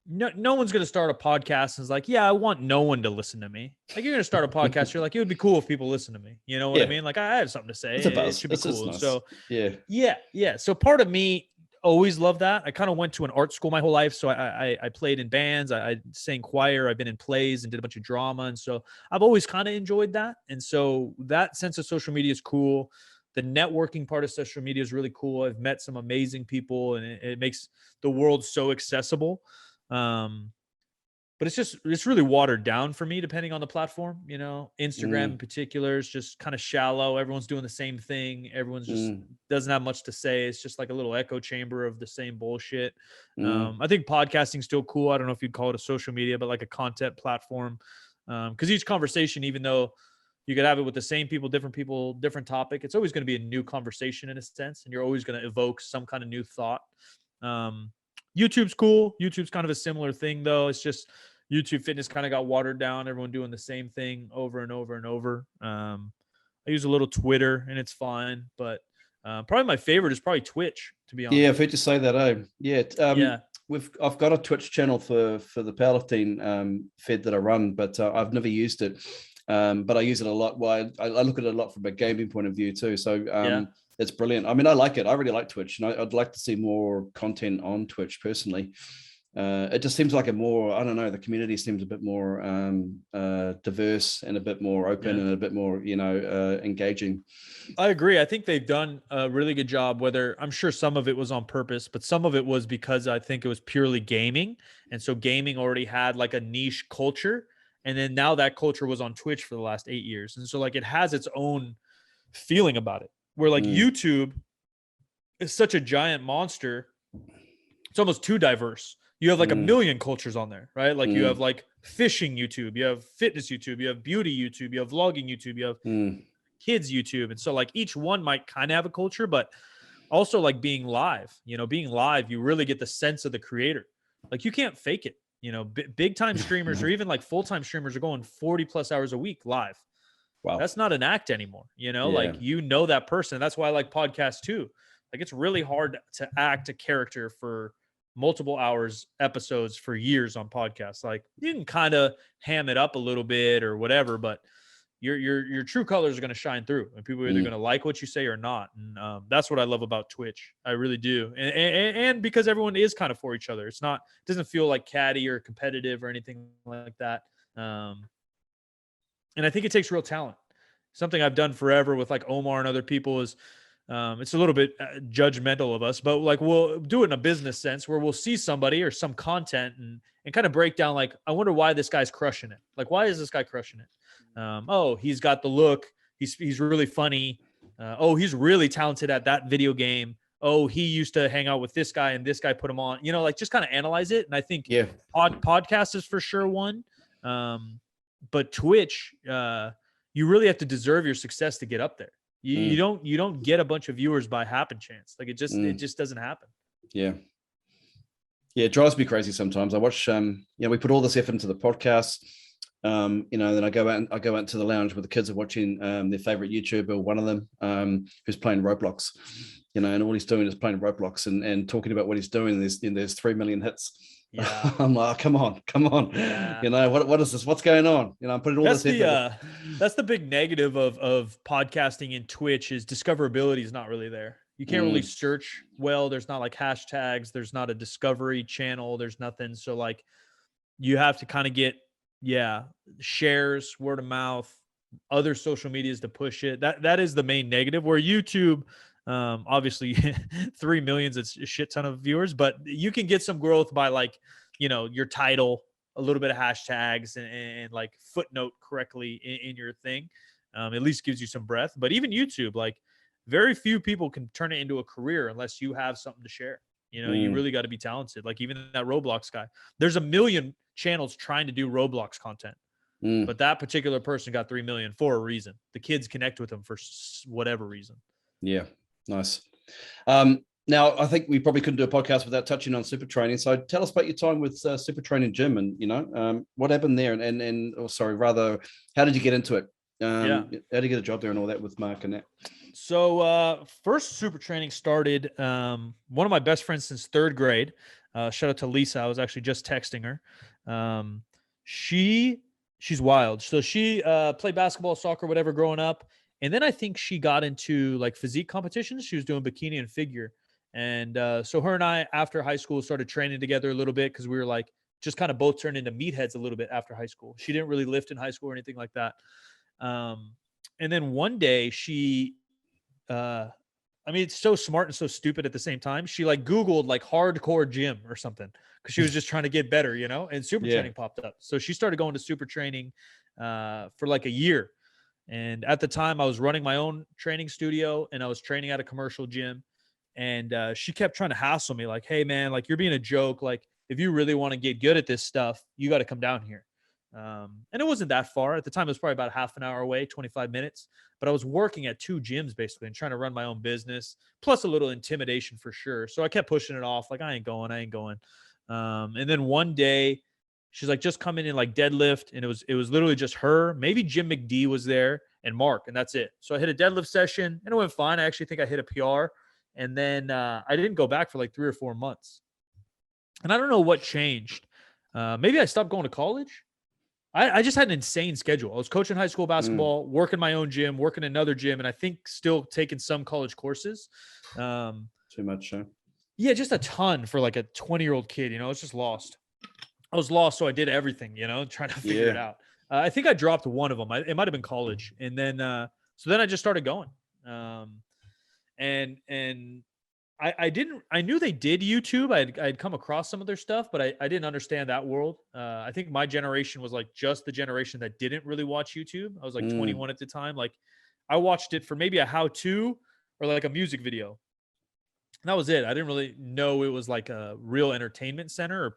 [SPEAKER 2] no one's going to start a podcast and is like, yeah, I want no one to listen to me. Like you're going to start a podcast. You're like, it would be cool if people listen to me. You know what I
[SPEAKER 1] Yeah,
[SPEAKER 2] mean? Like I have something to say.
[SPEAKER 1] it's a
[SPEAKER 2] It
[SPEAKER 1] buzz.
[SPEAKER 2] should be
[SPEAKER 1] It's
[SPEAKER 2] cool. And
[SPEAKER 1] nice.
[SPEAKER 2] so,
[SPEAKER 1] Yeah.
[SPEAKER 2] yeah. So part of me always loved that. I kind of went to an art school my whole life. So I played in bands. I sang choir. I've been in plays and did a bunch of drama. And so I've always kind of enjoyed that. And so that sense of social media is cool. The networking part of social media is really cool. I've met some amazing people and it makes the world so accessible. But it's really watered down for me depending on the platform. Instagram in particular is just kind of shallow. Everyone's doing the same thing. Everyone's just doesn't have much to say. It's just like a little echo chamber of the same bullshit. I think podcasting's still cool. I don't know if you'd call it a social media, but like a content platform. Because each conversation, even though you could have it with the same people, different topic, it's always going to be a new conversation in a sense, and you're always going to evoke some kind of new thought. YouTube's cool. YouTube's kind of a similar thing, though. It's just YouTube fitness kind of got watered down. Everyone doing the same thing over and over and over. I use a little Twitter, and it's fine. But probably my favorite is probably Twitch, to be honest.
[SPEAKER 1] Yeah, I've heard you say that. Yeah.
[SPEAKER 2] Yeah.
[SPEAKER 1] I've got a Twitch channel for the powerlifting fed that I run, but I've never used it. But I use it a lot. Well, I look at it a lot from a gaming point of view too. So it's brilliant. I mean, I like it. I really like Twitch, and I'd like to see more content on Twitch personally. It just seems like I don't know, the community seems a bit more diverse and a bit more open and a bit more, engaging.
[SPEAKER 2] I agree. I think they've done a really good job, whether I'm sure some of it was on purpose, but some of it was because I think it was purely gaming. And so gaming already had like a niche culture. And then now that culture was on Twitch for the last 8 years. And so like it has its own feeling about it, where like YouTube is such a giant monster. It's almost too diverse. You have like a million cultures on there, right? Like you have like fishing YouTube, you have fitness YouTube, you have beauty YouTube, you have vlogging YouTube, you have kids YouTube. And so like each one might kind of have a culture, but also like being live, you really get the sense of the creator. Like you can't fake it. Big time streamers or even like full-time streamers are going 40 plus hours a week live.
[SPEAKER 1] Wow.
[SPEAKER 2] That's not an act anymore. Like that person. That's why I like podcasts too. Like it's really hard to act a character for multiple hours episodes for years on podcasts. Like you can kind of ham it up a little bit or whatever, but your true colors are going to shine through, and people are either going to like what you say or not. And that's what I love about Twitch. I really do. And because everyone is kind of for each other, it doesn't feel like catty or competitive or anything like that. And I think it takes real talent. Something I've done forever with like Omar and other people is it's a little bit judgmental of us, but like we'll do it in a business sense where we'll see somebody or some content and kind of break down, like, I wonder why this guy's crushing it. Like, why is this guy crushing it? Oh, he's got the look. He's really funny. Oh, he's really talented at that video game. Oh, he used to hang out with this guy and this guy put him on, like just kind of analyze it. And I think podcast is for sure one. But Twitch, you really have to deserve your success to get up there. You don't get a bunch of viewers by happen chance. Like it just doesn't happen.
[SPEAKER 1] Yeah. Yeah. It drives me crazy sometimes. I watch, we put all this effort into the podcast. Then I go out into the lounge where the kids are watching their favorite YouTuber, one of them, who's playing Roblox, and all he's doing is playing Roblox and talking about what he's doing. There's 3 million hits. Yeah. I'm like, come on. Yeah. What is this? What's going on? I'm putting all this effort.
[SPEAKER 2] That's the big negative of podcasting in Twitch is discoverability is not really there. You can't really search well. There's not like hashtags. There's not a discovery channel. There's nothing. So like you have to kind of get, shares, word of mouth, other social medias to push it. That is the main negative, where YouTube, obviously 3 million is a shit ton of viewers, but you can get some growth by like, your title, a little bit of hashtags and like footnote correctly in your thing. At least gives you some breath. But even YouTube, like very few people can turn it into a career unless you have something to share. You really got to be talented. Like even that Roblox guy, there's a million channels trying to do Roblox content. But that particular person got 3 million for a reason. The kids connect with them for whatever reason.
[SPEAKER 1] Yeah, nice. Now, I think we probably couldn't do a podcast without touching on super training. So tell us about your time with super training gym, and what happened there, how did you get into it? How did you get a job there and all that with Mark and that?
[SPEAKER 2] So first super training started, one of my best friends since third grade. Shout out to Lisa. I was actually just texting her. She's wild. So she played basketball, soccer, whatever growing up. And then I think she got into like physique competitions. She was doing bikini and figure. And so her and I, after high school, started training together a little bit because we were like just kind of both turned into meatheads a little bit after high school. She didn't really lift in high school or anything like that. And then one day she, I mean, it's so smart and so stupid at the same time. She like Googled like hardcore gym or something because she was just trying to get better, and super training popped up. So she started going to super training for like a year. And at the time I was running my own training studio and I was training at a commercial gym. And she kept trying to hassle me like, hey man, like you're being a joke. Like if you really want to get good at this stuff, you got to come down here. And it wasn't that far at the time. It was probably about half an hour away, 25 minutes, but I was working at 2 gyms basically and trying to run my own business, plus a little intimidation for sure. So I kept pushing it off. Like, I ain't going. And then one day she's like, just come in and like deadlift. And it was literally just her, maybe Jim McD was there and Mark, and that's it. So I hit a deadlift session and it went fine. I actually think I hit a PR. And then I didn't go back for like 3 or 4 months. And I don't know what changed. Maybe I stopped going to college. I just had an insane schedule. I was coaching high school basketball, working my own gym, working another gym, and I think still taking some college courses.
[SPEAKER 1] Too much, huh?
[SPEAKER 2] Yeah, just a ton for like a 20-year-old kid. I was just lost. I was lost, so I did everything, trying to figure it out. I think I dropped one of them. It might have been college. And then, so then I just started going. And I knew they did YouTube. I'd come across some of their stuff, but I didn't understand that world. I think my generation was like just the generation that didn't really watch YouTube. I was like 21 at the time. Like I watched it for maybe a how-to or like a music video. And that was it. I didn't really know it was like a real entertainment center or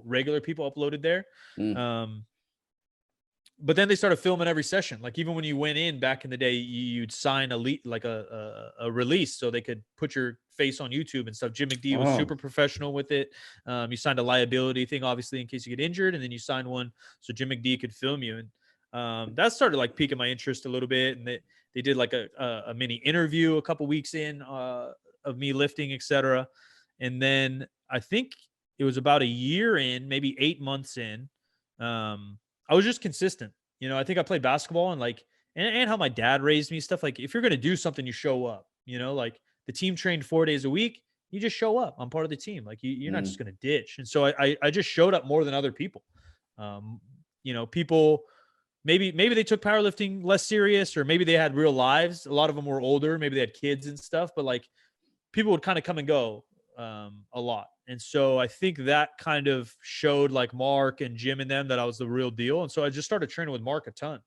[SPEAKER 2] regular people uploaded there. But then they started filming every session. Like even when you went in back in the day, you'd sign a release so they could put your face on YouTube and stuff. Jim McD was super professional with it. You signed a liability thing, obviously, in case you get injured, and then you signed one so Jim McD could film you. And that started like piquing my interest a little bit. And they did like a mini interview a couple weeks in of me lifting, etc. And then I think it was about a year in, maybe 8 months in. I was just consistent. I think I played basketball and how my dad raised me, stuff like if you're going to do something, you show up, like the team trained 4 days a week, you just show up. I'm part of the team. Like you're not just going to ditch. And so I just showed up more than other people. People, maybe they took powerlifting less serious, or maybe they had real lives. A lot of them were older. Maybe they had kids and stuff, but like people would kind of come and go a lot. And so I think that kind of showed like Mark and Jim and them that I was the real deal. And so I just started training with Mark a ton.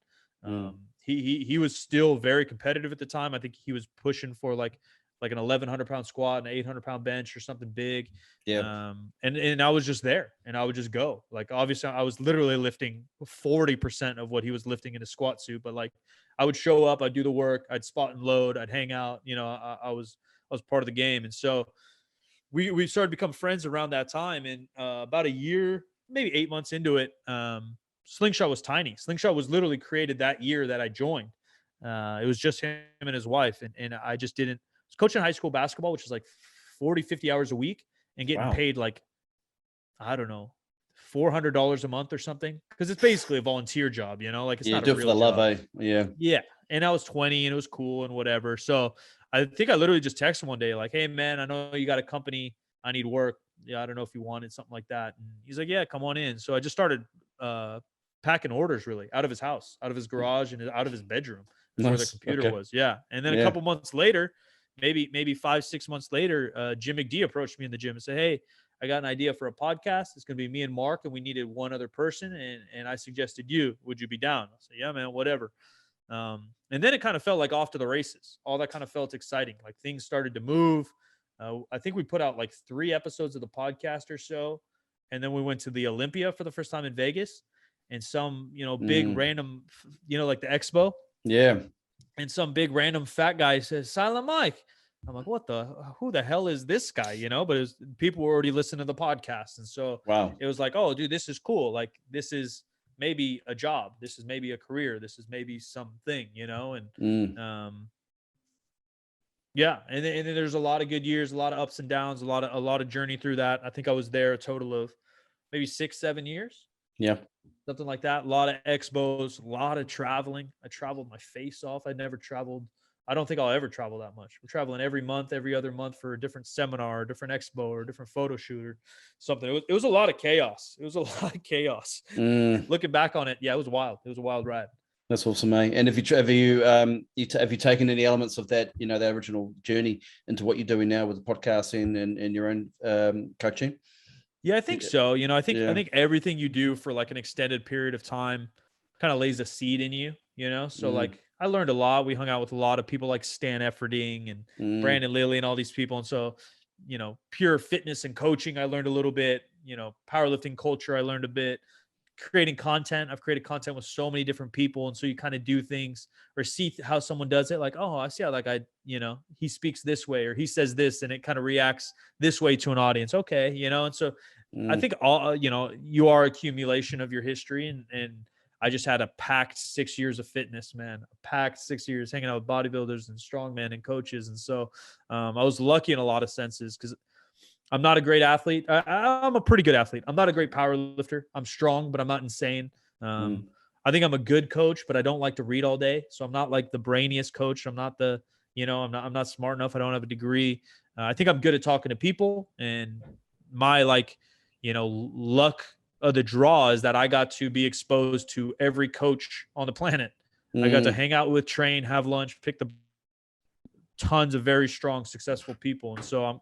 [SPEAKER 2] He was still very competitive at the time. I think he was pushing for like an 1,100 pound squat and an 800 pound bench or something big. Yeah. And I was just there and I would just go. Like, obviously I was literally lifting 40% of what he was lifting in a squat suit, but like I would show up, I'd do the work, I'd spot and load, I'd hang out, I was part of the game. And so we started to become friends around that time. And about a year, maybe 8 months into it, Slingshot was tiny. Slingshot was literally created that year that I joined. It was just him and his wife. And I just didn't. I was coaching high school basketball, which is like 40, 50 hours a week and getting paid like, I don't know, $400 a month or something. Because it's basically a volunteer job, like it's not a real job. Love, Yeah. And I was 20 and it was cool and whatever. So I think I literally just texted him one day like, hey man, I know you got a company. I need work. Yeah. I don't know if you wanted something like that. And he's like, yeah, come on in. So I just started packing orders really out of his house, out of his garage and out of his bedroom where the computer was. Yeah. And then a couple months later, maybe 5-6 months later, Jim McD approached me in the gym and said, hey, I got an idea for a podcast. It's going to be me and Mark, and we needed one other person. And I suggested you. Would you be down? I said, yeah, man, whatever. And then it kind of felt like off to the races. All that kind of felt exciting. Like things started to move. I think we put out like 3 episodes of the podcast or so. And then we went to the Olympia for the first time in Vegas. and some, big random, like the expo.
[SPEAKER 1] Yeah.
[SPEAKER 2] And some big random fat guy says, Silent Mike. I'm like, who the hell is this guy? But people were already listening to the podcast. And so
[SPEAKER 1] Wow.
[SPEAKER 2] it was like, oh, dude, this is cool. Like, this is maybe a job. This is maybe a career. This is maybe something, and, yeah. And then there's a lot of good years, a lot of ups and downs, a lot of journey through that. I think I was there a total of maybe 6-7 years.
[SPEAKER 1] Yeah.
[SPEAKER 2] Something like that. A lot of expos, a lot of traveling. I traveled my face off. I never traveled. I don't think I'll ever travel that much. We're traveling every month, every other month for a different seminar, a different expo, or a different photo shoot or something. It was a lot of chaos. It was a lot of chaos. Looking back on it, yeah, it was wild. It was a wild ride.
[SPEAKER 1] That's awesome, mate. And have you taken any elements of that, the original journey into what you're doing now with the podcasting and your own coaching?
[SPEAKER 2] Yeah, I think so. I think everything you do for like an extended period of time kind of lays a seed in you, So like I learned a lot. We hung out with a lot of people like Stan Efferding and Brandon Lilly and all these people. And so, pure fitness and coaching, I learned a little bit, powerlifting culture, I learned a bit. Creating content, I've created content with so many different people, and so you kind of do things or see how someone does it, like, oh, I see how that guy, he speaks this way or he says this and it kind of reacts this way to an audience. Okay, and so I think all you are accumulation of your history, and I just had a packed 6 years of fitness, man, a packed 6 years hanging out with bodybuilders and strongmen and coaches, and so I was lucky in a lot of senses because I'm not a great athlete. I'm a pretty good athlete. I'm not a great power lifter. I'm strong, but I'm not insane. I think I'm a good coach, but I don't like to read all day. So I'm not like the brainiest coach. I'm not I'm not smart enough. I don't have a degree. I think I'm good at talking to people, and my luck of the draw is that I got to be exposed to every coach on the planet. I got to hang out with, train, have lunch, pick the tons of very strong, successful people. And so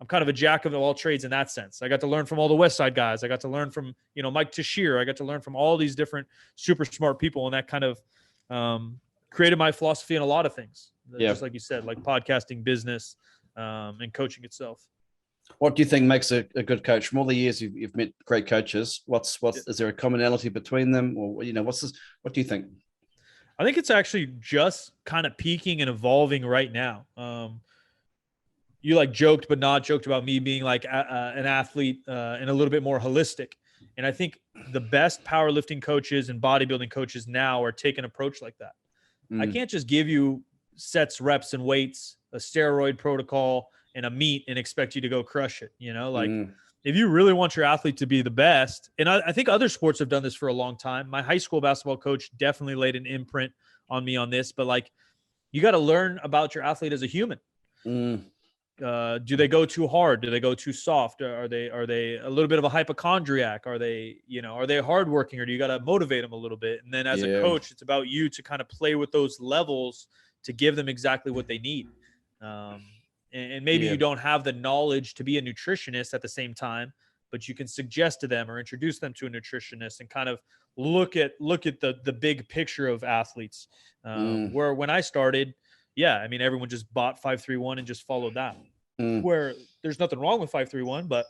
[SPEAKER 2] I'm kind of a jack of all trades in that sense. I got to learn from all the West Side guys. I got to learn from, Mike Tashir. I got to learn from all these different super smart people. And that kind of created my philosophy in a lot of things. Yeah. Just like you said, like podcasting, business, and coaching itself.
[SPEAKER 1] What do you think makes a good coach? From all the years you've met great coaches, is there a commonality between them? Or, what do you think?
[SPEAKER 2] I think it's actually just kind of peaking and evolving right now. You like joked, but not joked about me being like an athlete and a little bit more holistic. And I think the best powerlifting coaches and bodybuilding coaches now are taking an approach like that. I can't just give you sets, reps, and weights, a steroid protocol, and a meet and expect you to go crush it. If you really want your athlete to be the best, and I think other sports have done this for a long time. My high school basketball coach definitely laid an imprint on me on this, but like, you got to learn about your athlete as a human. Do they go too hard? Do they go too soft? Are they a little bit of a hypochondriac? Are they hardworking, or do you got to motivate them a little bit? And then as a coach, it's about you to kind of play with those levels to give them exactly what they need. And maybe you don't have the knowledge to be a nutritionist at the same time, but you can suggest to them or introduce them to a nutritionist and kind of look at the big picture of athletes. Where when I started, everyone just bought 531 and just followed that. Where there's nothing wrong with 531, but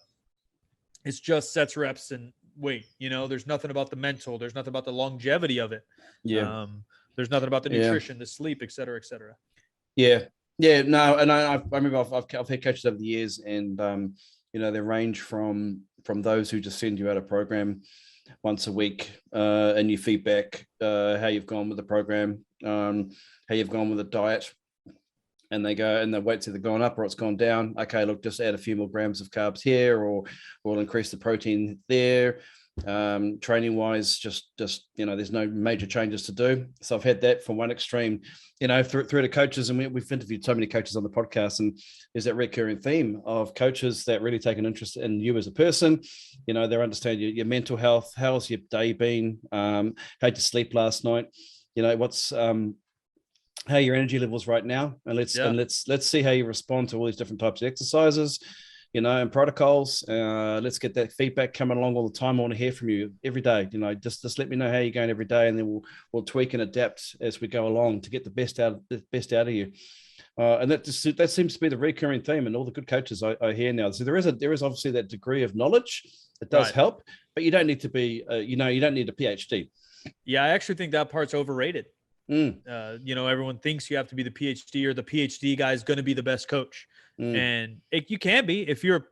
[SPEAKER 2] it's just sets, reps, and weight. There's nothing about the mental. There's nothing about the longevity of it. There's nothing about the nutrition, the sleep, et cetera, et cetera.
[SPEAKER 1] Yeah, no, and I remember I've had coaches over the years, and they range from those who just send you out a program once a week, and you feedback how you've gone with the program, how you've gone with the diet, and they go and the weights either gone up or it's gone down. Okay, look, just add a few more grams of carbs here, or we'll increase the protein there. Training wise, just there's no major changes to do. So I've had that from one extreme, through to coaches, and we've interviewed so many coaches on the podcast, and there's that recurring theme of coaches that really take an interest in you as a person. They understand your mental health. How's your day been? How'd you sleep last night? What's how your energy levels right now, and let's see how you respond to all these different types of exercises, and protocols. Let's get that feedback coming along all the time. I want to hear from you every day. Just let me know how you're going every day, and then we'll tweak and adapt as we go along to get the best out of you. And that seems to be the recurring theme in all the good coaches I hear now. So there is obviously that degree of knowledge. It does help, but you don't need to be, you don't need a PhD.
[SPEAKER 2] Yeah, I actually think that part's overrated. Everyone thinks you have to be the PhD, or the PhD guy is going to be the best coach. And you can be if you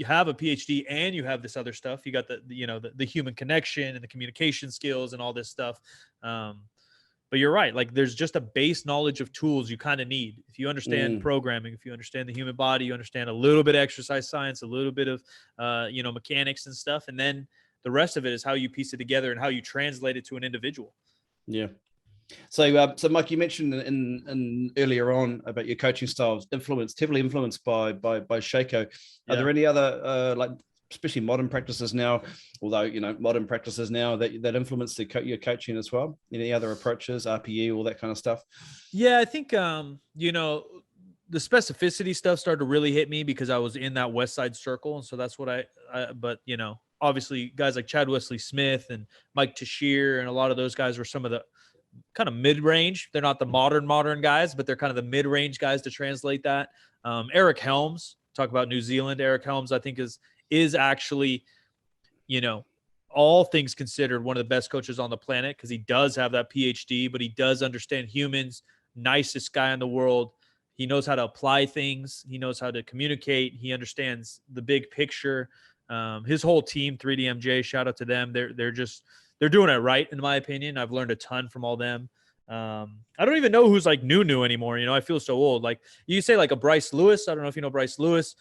[SPEAKER 2] have a PhD and you have this other stuff. You got the human connection and the communication skills and all this stuff. But you're right. Like, there's just a base knowledge of tools you kind of need. If you understand programming, if you understand the human body, you understand a little bit of exercise science, a little bit of, mechanics and stuff. And then the rest of it is how you piece it together and how you translate it to an individual.
[SPEAKER 1] Yeah. So Mike, you mentioned in earlier on about your coaching styles heavily influenced by Shaco. Are there any other especially modern practices now, although modern practices now that influence your coaching as well? Any other approaches, RPE, all that kind of stuff?
[SPEAKER 2] Yeah, I think the specificity stuff started to really hit me because I was in that West Side circle, and so that's what but obviously guys like Chad Wesley Smith and Mike Tashir and a lot of those guys were some of the kind of mid-range. They're not the modern guys, but they're kind of the mid-range guys to translate that. Eric Helms, talk about New Zealand. Eric Helms, I think is actually, all things considered, one of the best coaches on the planet, because he does have that PhD, but he does understand humans. Nicest guy in the world. He knows how to apply things. He knows how to communicate. He understands the big picture. His whole team, 3DMJ, shout out to them. They're doing it right, in my opinion. I've learned a ton from all them. I don't even know who's like new anymore. I feel so old. Like you say, like a Bryce Lewis. I don't know if you know Bryce Lewis.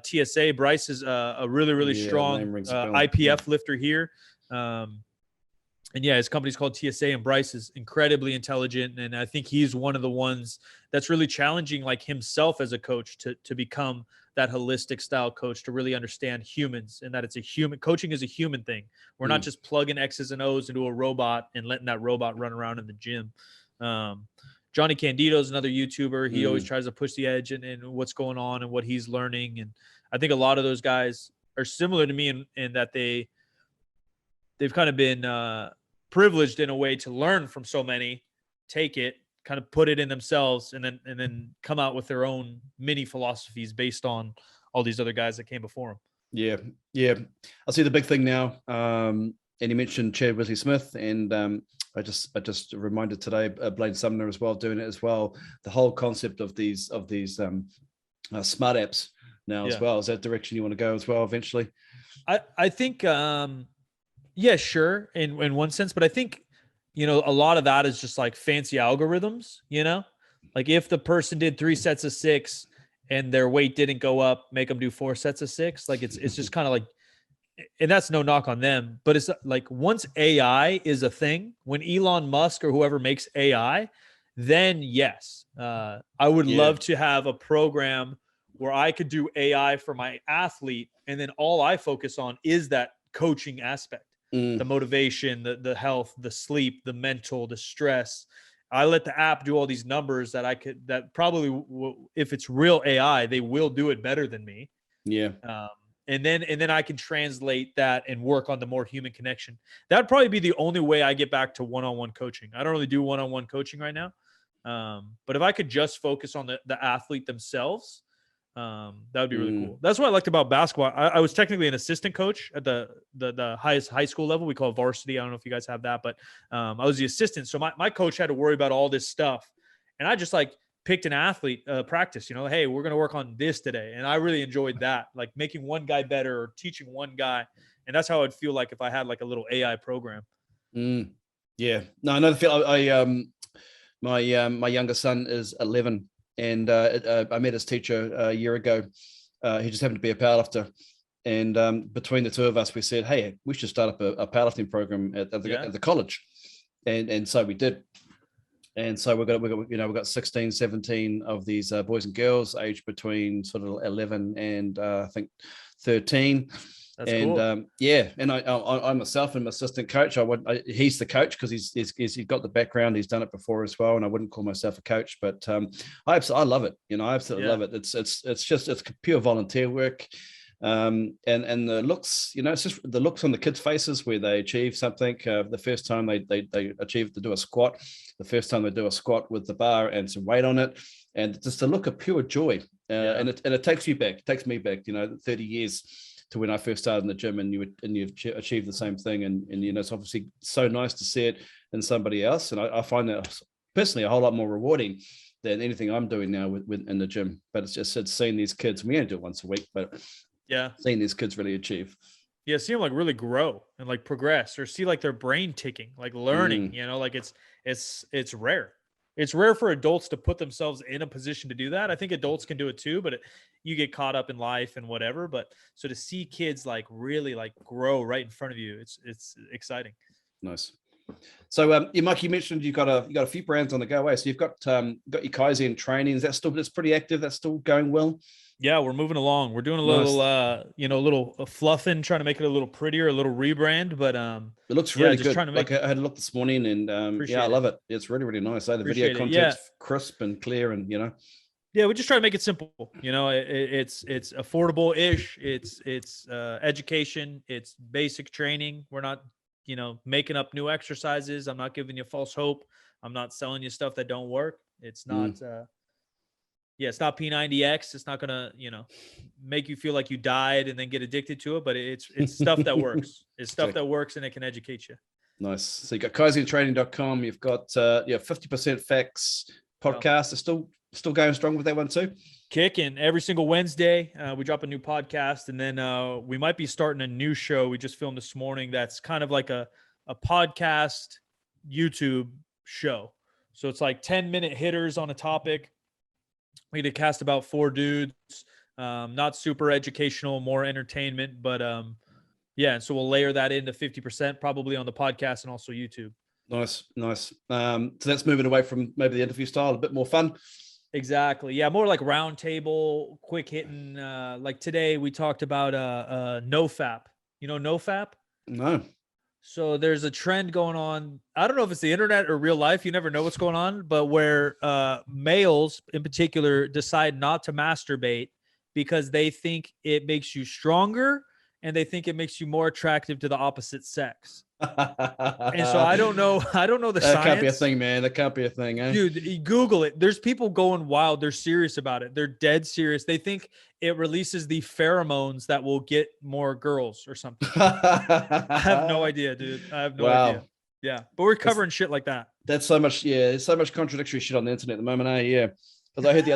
[SPEAKER 2] TSA. Bryce is a really strong IPF lifter here. And yeah, his company's called TSA, and Bryce is incredibly intelligent. And I think he's one of the ones that's really challenging, like himself as a coach, to become that holistic style coach, to really understand humans, and that it's coaching is a human thing. We're not just plugging X's and O's into a robot and letting that robot run around in the gym. Johnny Candido is another YouTuber. He always tries to push the edge in what's going on and what he's learning. And I think a lot of those guys are similar to me in that they've kind of been privileged in a way to learn from so many, take it, kind of put it in themselves, and then come out with their own mini philosophies based on all these other guys that came before them.
[SPEAKER 1] Yeah. I see the big thing now. And you mentioned Chad Wesley Smith, and I just reminded today Blaine Sumner as well, doing it as well. The whole concept of these smart apps now as well. Is that direction you want to go as well eventually?
[SPEAKER 2] I think yeah, sure, in one sense, but I think a lot of that is just like fancy algorithms. Like if the person did 3 sets of 6 and their weight didn't go up, make them do 4 sets of 6. Like it's just kind of like, and that's no knock on them, but it's like once AI is a thing, when Elon Musk or whoever makes AI, then yes, I would love to have a program where I could do AI for my athlete, and then all I focus on is that coaching aspect, the motivation, the health, the sleep, the mental, the stress. I let the app do all these numbers that probably if it's real AI, they will do it better than me.
[SPEAKER 1] Yeah.
[SPEAKER 2] And then I can translate that and work on the more human connection. That'd probably be the only way I get back to one-on-one coaching. I don't really do one-on-one coaching right now. But if I could just focus on the athlete themselves, that would be really cool. That's what I liked about basketball. I was technically an assistant coach at the highest high school level. We call it varsity. I don't know if you guys have that, but I was the assistant. So my coach had to worry about all this stuff. And I just picked an athlete practice, hey, we're going to work on this today. And I really enjoyed that, like making one guy better or teaching one guy. And that's how I'd feel like if I had like a little AI program.
[SPEAKER 1] Yeah. No, another feel. My younger son is 11. And I met his teacher a year ago. He just happened to be a powerlifter. And between the two of us, we said, hey, we should start up a powerlifting program at the college. And so we did. And so we've got 16, 17 of these boys and girls aged between sort of 11 and I think 13.
[SPEAKER 2] That's cool.
[SPEAKER 1] And I myself am assistant coach. He's the coach because he's got the background. He's done it before as well, and I wouldn't call myself a coach, but I love it. I absolutely love it. It's pure volunteer work, and the looks. It's just the looks on the kids' faces where they achieve something. The first time they achieve to do a squat, the first time they do a squat with the bar and some weight on it. and just a look of pure joy. And it takes you back, it takes me back, 30 years to when I first started in the gym, and you've achieved the same thing. And it's obviously so nice to see it in somebody else. And I find that personally a whole lot more rewarding than anything I'm doing now with in the gym. But it's seeing these kids, we only do it once a week, but seeing these kids really achieve.
[SPEAKER 2] Yeah, see them like really grow and like progress, or see like their brain ticking, like learning, like it's rare. It's rare for adults to put themselves in a position to do that. I think adults can do it too, but you get caught up in life and whatever. But so to see kids like really like grow right in front of you, it's exciting.
[SPEAKER 1] Nice. So, Mike, you mentioned you got a few brands on the go away. So you've got your Kizin training. That's pretty active. That's still going well.
[SPEAKER 2] Yeah, we're moving along. We're doing a little, a little fluffing, trying to make it a little prettier, a little rebrand. But
[SPEAKER 1] it looks really good. I had a look this morning, and I love it. It's really, really nice. The video content's crisp and clear, and
[SPEAKER 2] Yeah, we just try to make it simple. It's affordable-ish. It's education. It's basic training. We're not making up new exercises. I'm not giving you false hope. I'm not selling you stuff that don't work. It's not. It's not P90X. It's not gonna, make you feel like you died and then get addicted to it. But it's stuff that works. It's stuff that works, and it can educate you.
[SPEAKER 1] Nice. So you got KizinTraining.com. You've got 50% Facts podcast. Is still going strong with that one too.
[SPEAKER 2] Kicking every single Wednesday. We drop a new podcast, and then we might be starting a new show we just filmed this morning. That's kind of like a podcast YouTube show. So it's like 10-minute hitters on a topic. We did cast about 4 dudes, not super educational, more entertainment, but and so we'll layer that into 50% probably on the podcast and also YouTube.
[SPEAKER 1] Nice. So that's moving away from maybe the interview style, a bit more fun.
[SPEAKER 2] Exactly. Yeah, more like round table, quick hitting. Like today we talked about NoFap. NoFap?
[SPEAKER 1] No.
[SPEAKER 2] So there's a trend going on. I don't know if it's the internet or real life. You never know what's going on, but where males in particular decide not to masturbate because they think it makes you stronger and they think it makes you more attractive to the opposite sex. And so I don't know the science.
[SPEAKER 1] That can't be a thing, man. That can't be a thing, eh?
[SPEAKER 2] Dude, Google it. There's people going wild. They're serious about it. They're dead serious. They think it releases the pheromones that will get more girls or something. I have no idea, dude. I have no idea. Yeah. But we're covering shit like that.
[SPEAKER 1] That's so much. Yeah. There's so much contradictory shit on the internet at the moment. Eh? Yeah. Because I heard the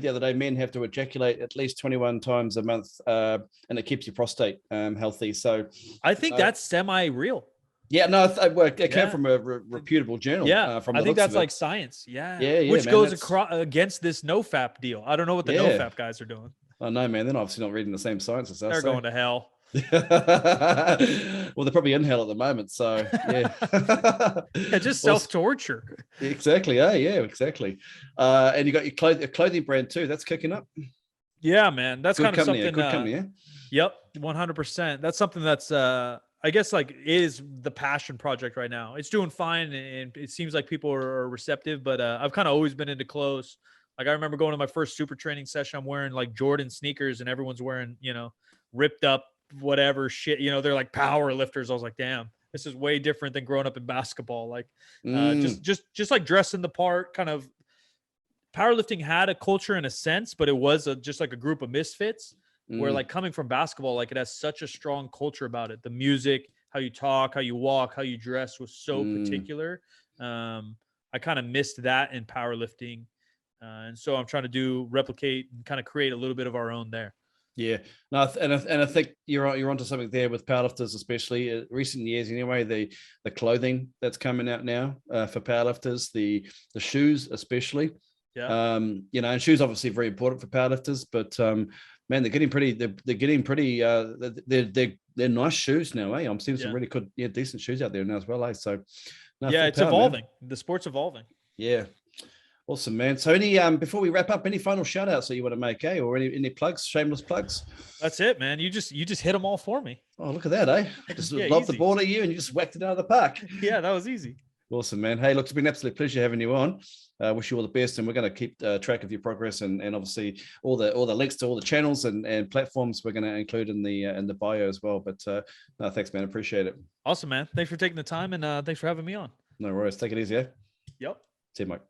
[SPEAKER 1] other day, men have to ejaculate at least 21 times a month, and it keeps your prostate healthy. So
[SPEAKER 2] I think that's semi-real.
[SPEAKER 1] Yeah, no, it came from a reputable journal.
[SPEAKER 2] Yeah, I think that's like science. Yeah, which goes against this NoFap deal. I don't know what the NoFap guys are doing.
[SPEAKER 1] Oh no, man, they're obviously not reading the same science as us.
[SPEAKER 2] They're going to hell.
[SPEAKER 1] Well, they're probably in hell at the moment, so yeah.
[SPEAKER 2] Just self-torture.
[SPEAKER 1] Exactly. Yeah, exactly. And you got your clothing brand too. That's kicking up.
[SPEAKER 2] Yeah, man. That's good kind of something.
[SPEAKER 1] Good company, yeah.
[SPEAKER 2] Yep, 100%. That's something that's I guess like is the passion project right now. It's doing fine, and it seems like people are receptive. But I've kind of always been into clothes. Like I remember going to my first super training session. I'm wearing like Jordan sneakers, and everyone's wearing ripped up whatever shit, they're like power lifters. I was like, damn, this is way different than growing up in basketball. Like just like dressing the part. Kind of powerlifting had a culture in a sense, but it was just like a group of misfits where like coming from basketball, like it has such a strong culture about it. The music, how you talk, how you walk, how you dress was so particular. I kind of missed that in powerlifting. And so I'm trying to replicate and kind of create a little bit of our own there.
[SPEAKER 1] Yeah, no, and I think you're onto something there with powerlifters, especially recent years. Anyway, the clothing that's coming out now for powerlifters, the shoes especially.
[SPEAKER 2] Yeah.
[SPEAKER 1] And shoes obviously very important for powerlifters, but man, they're getting pretty. They're nice shoes now. I'm seeing some really good, decent shoes out there now as well. So
[SPEAKER 2] it's evolving. Man. The sport's evolving.
[SPEAKER 1] Yeah. Awesome, man. So before we wrap up, any final shout outs that you want to make, or any plugs, shameless plugs?
[SPEAKER 2] That's it, man. You just hit them all for me.
[SPEAKER 1] Oh, look at that, eh? Just lobbed the ball at you and you just whacked it out of the park.
[SPEAKER 2] Yeah, that was easy.
[SPEAKER 1] Awesome, man. Hey, look, it's been an absolute pleasure having you on. Wish you all the best, and we're going to keep track of your progress and obviously all the links to all the channels and platforms we're going to include in the bio as well. But no, thanks, man. Appreciate it.
[SPEAKER 2] Awesome, man. Thanks for taking the time, and thanks for having me on.
[SPEAKER 1] No worries. Take it easy, eh?
[SPEAKER 2] Yep.
[SPEAKER 1] See you, Mike.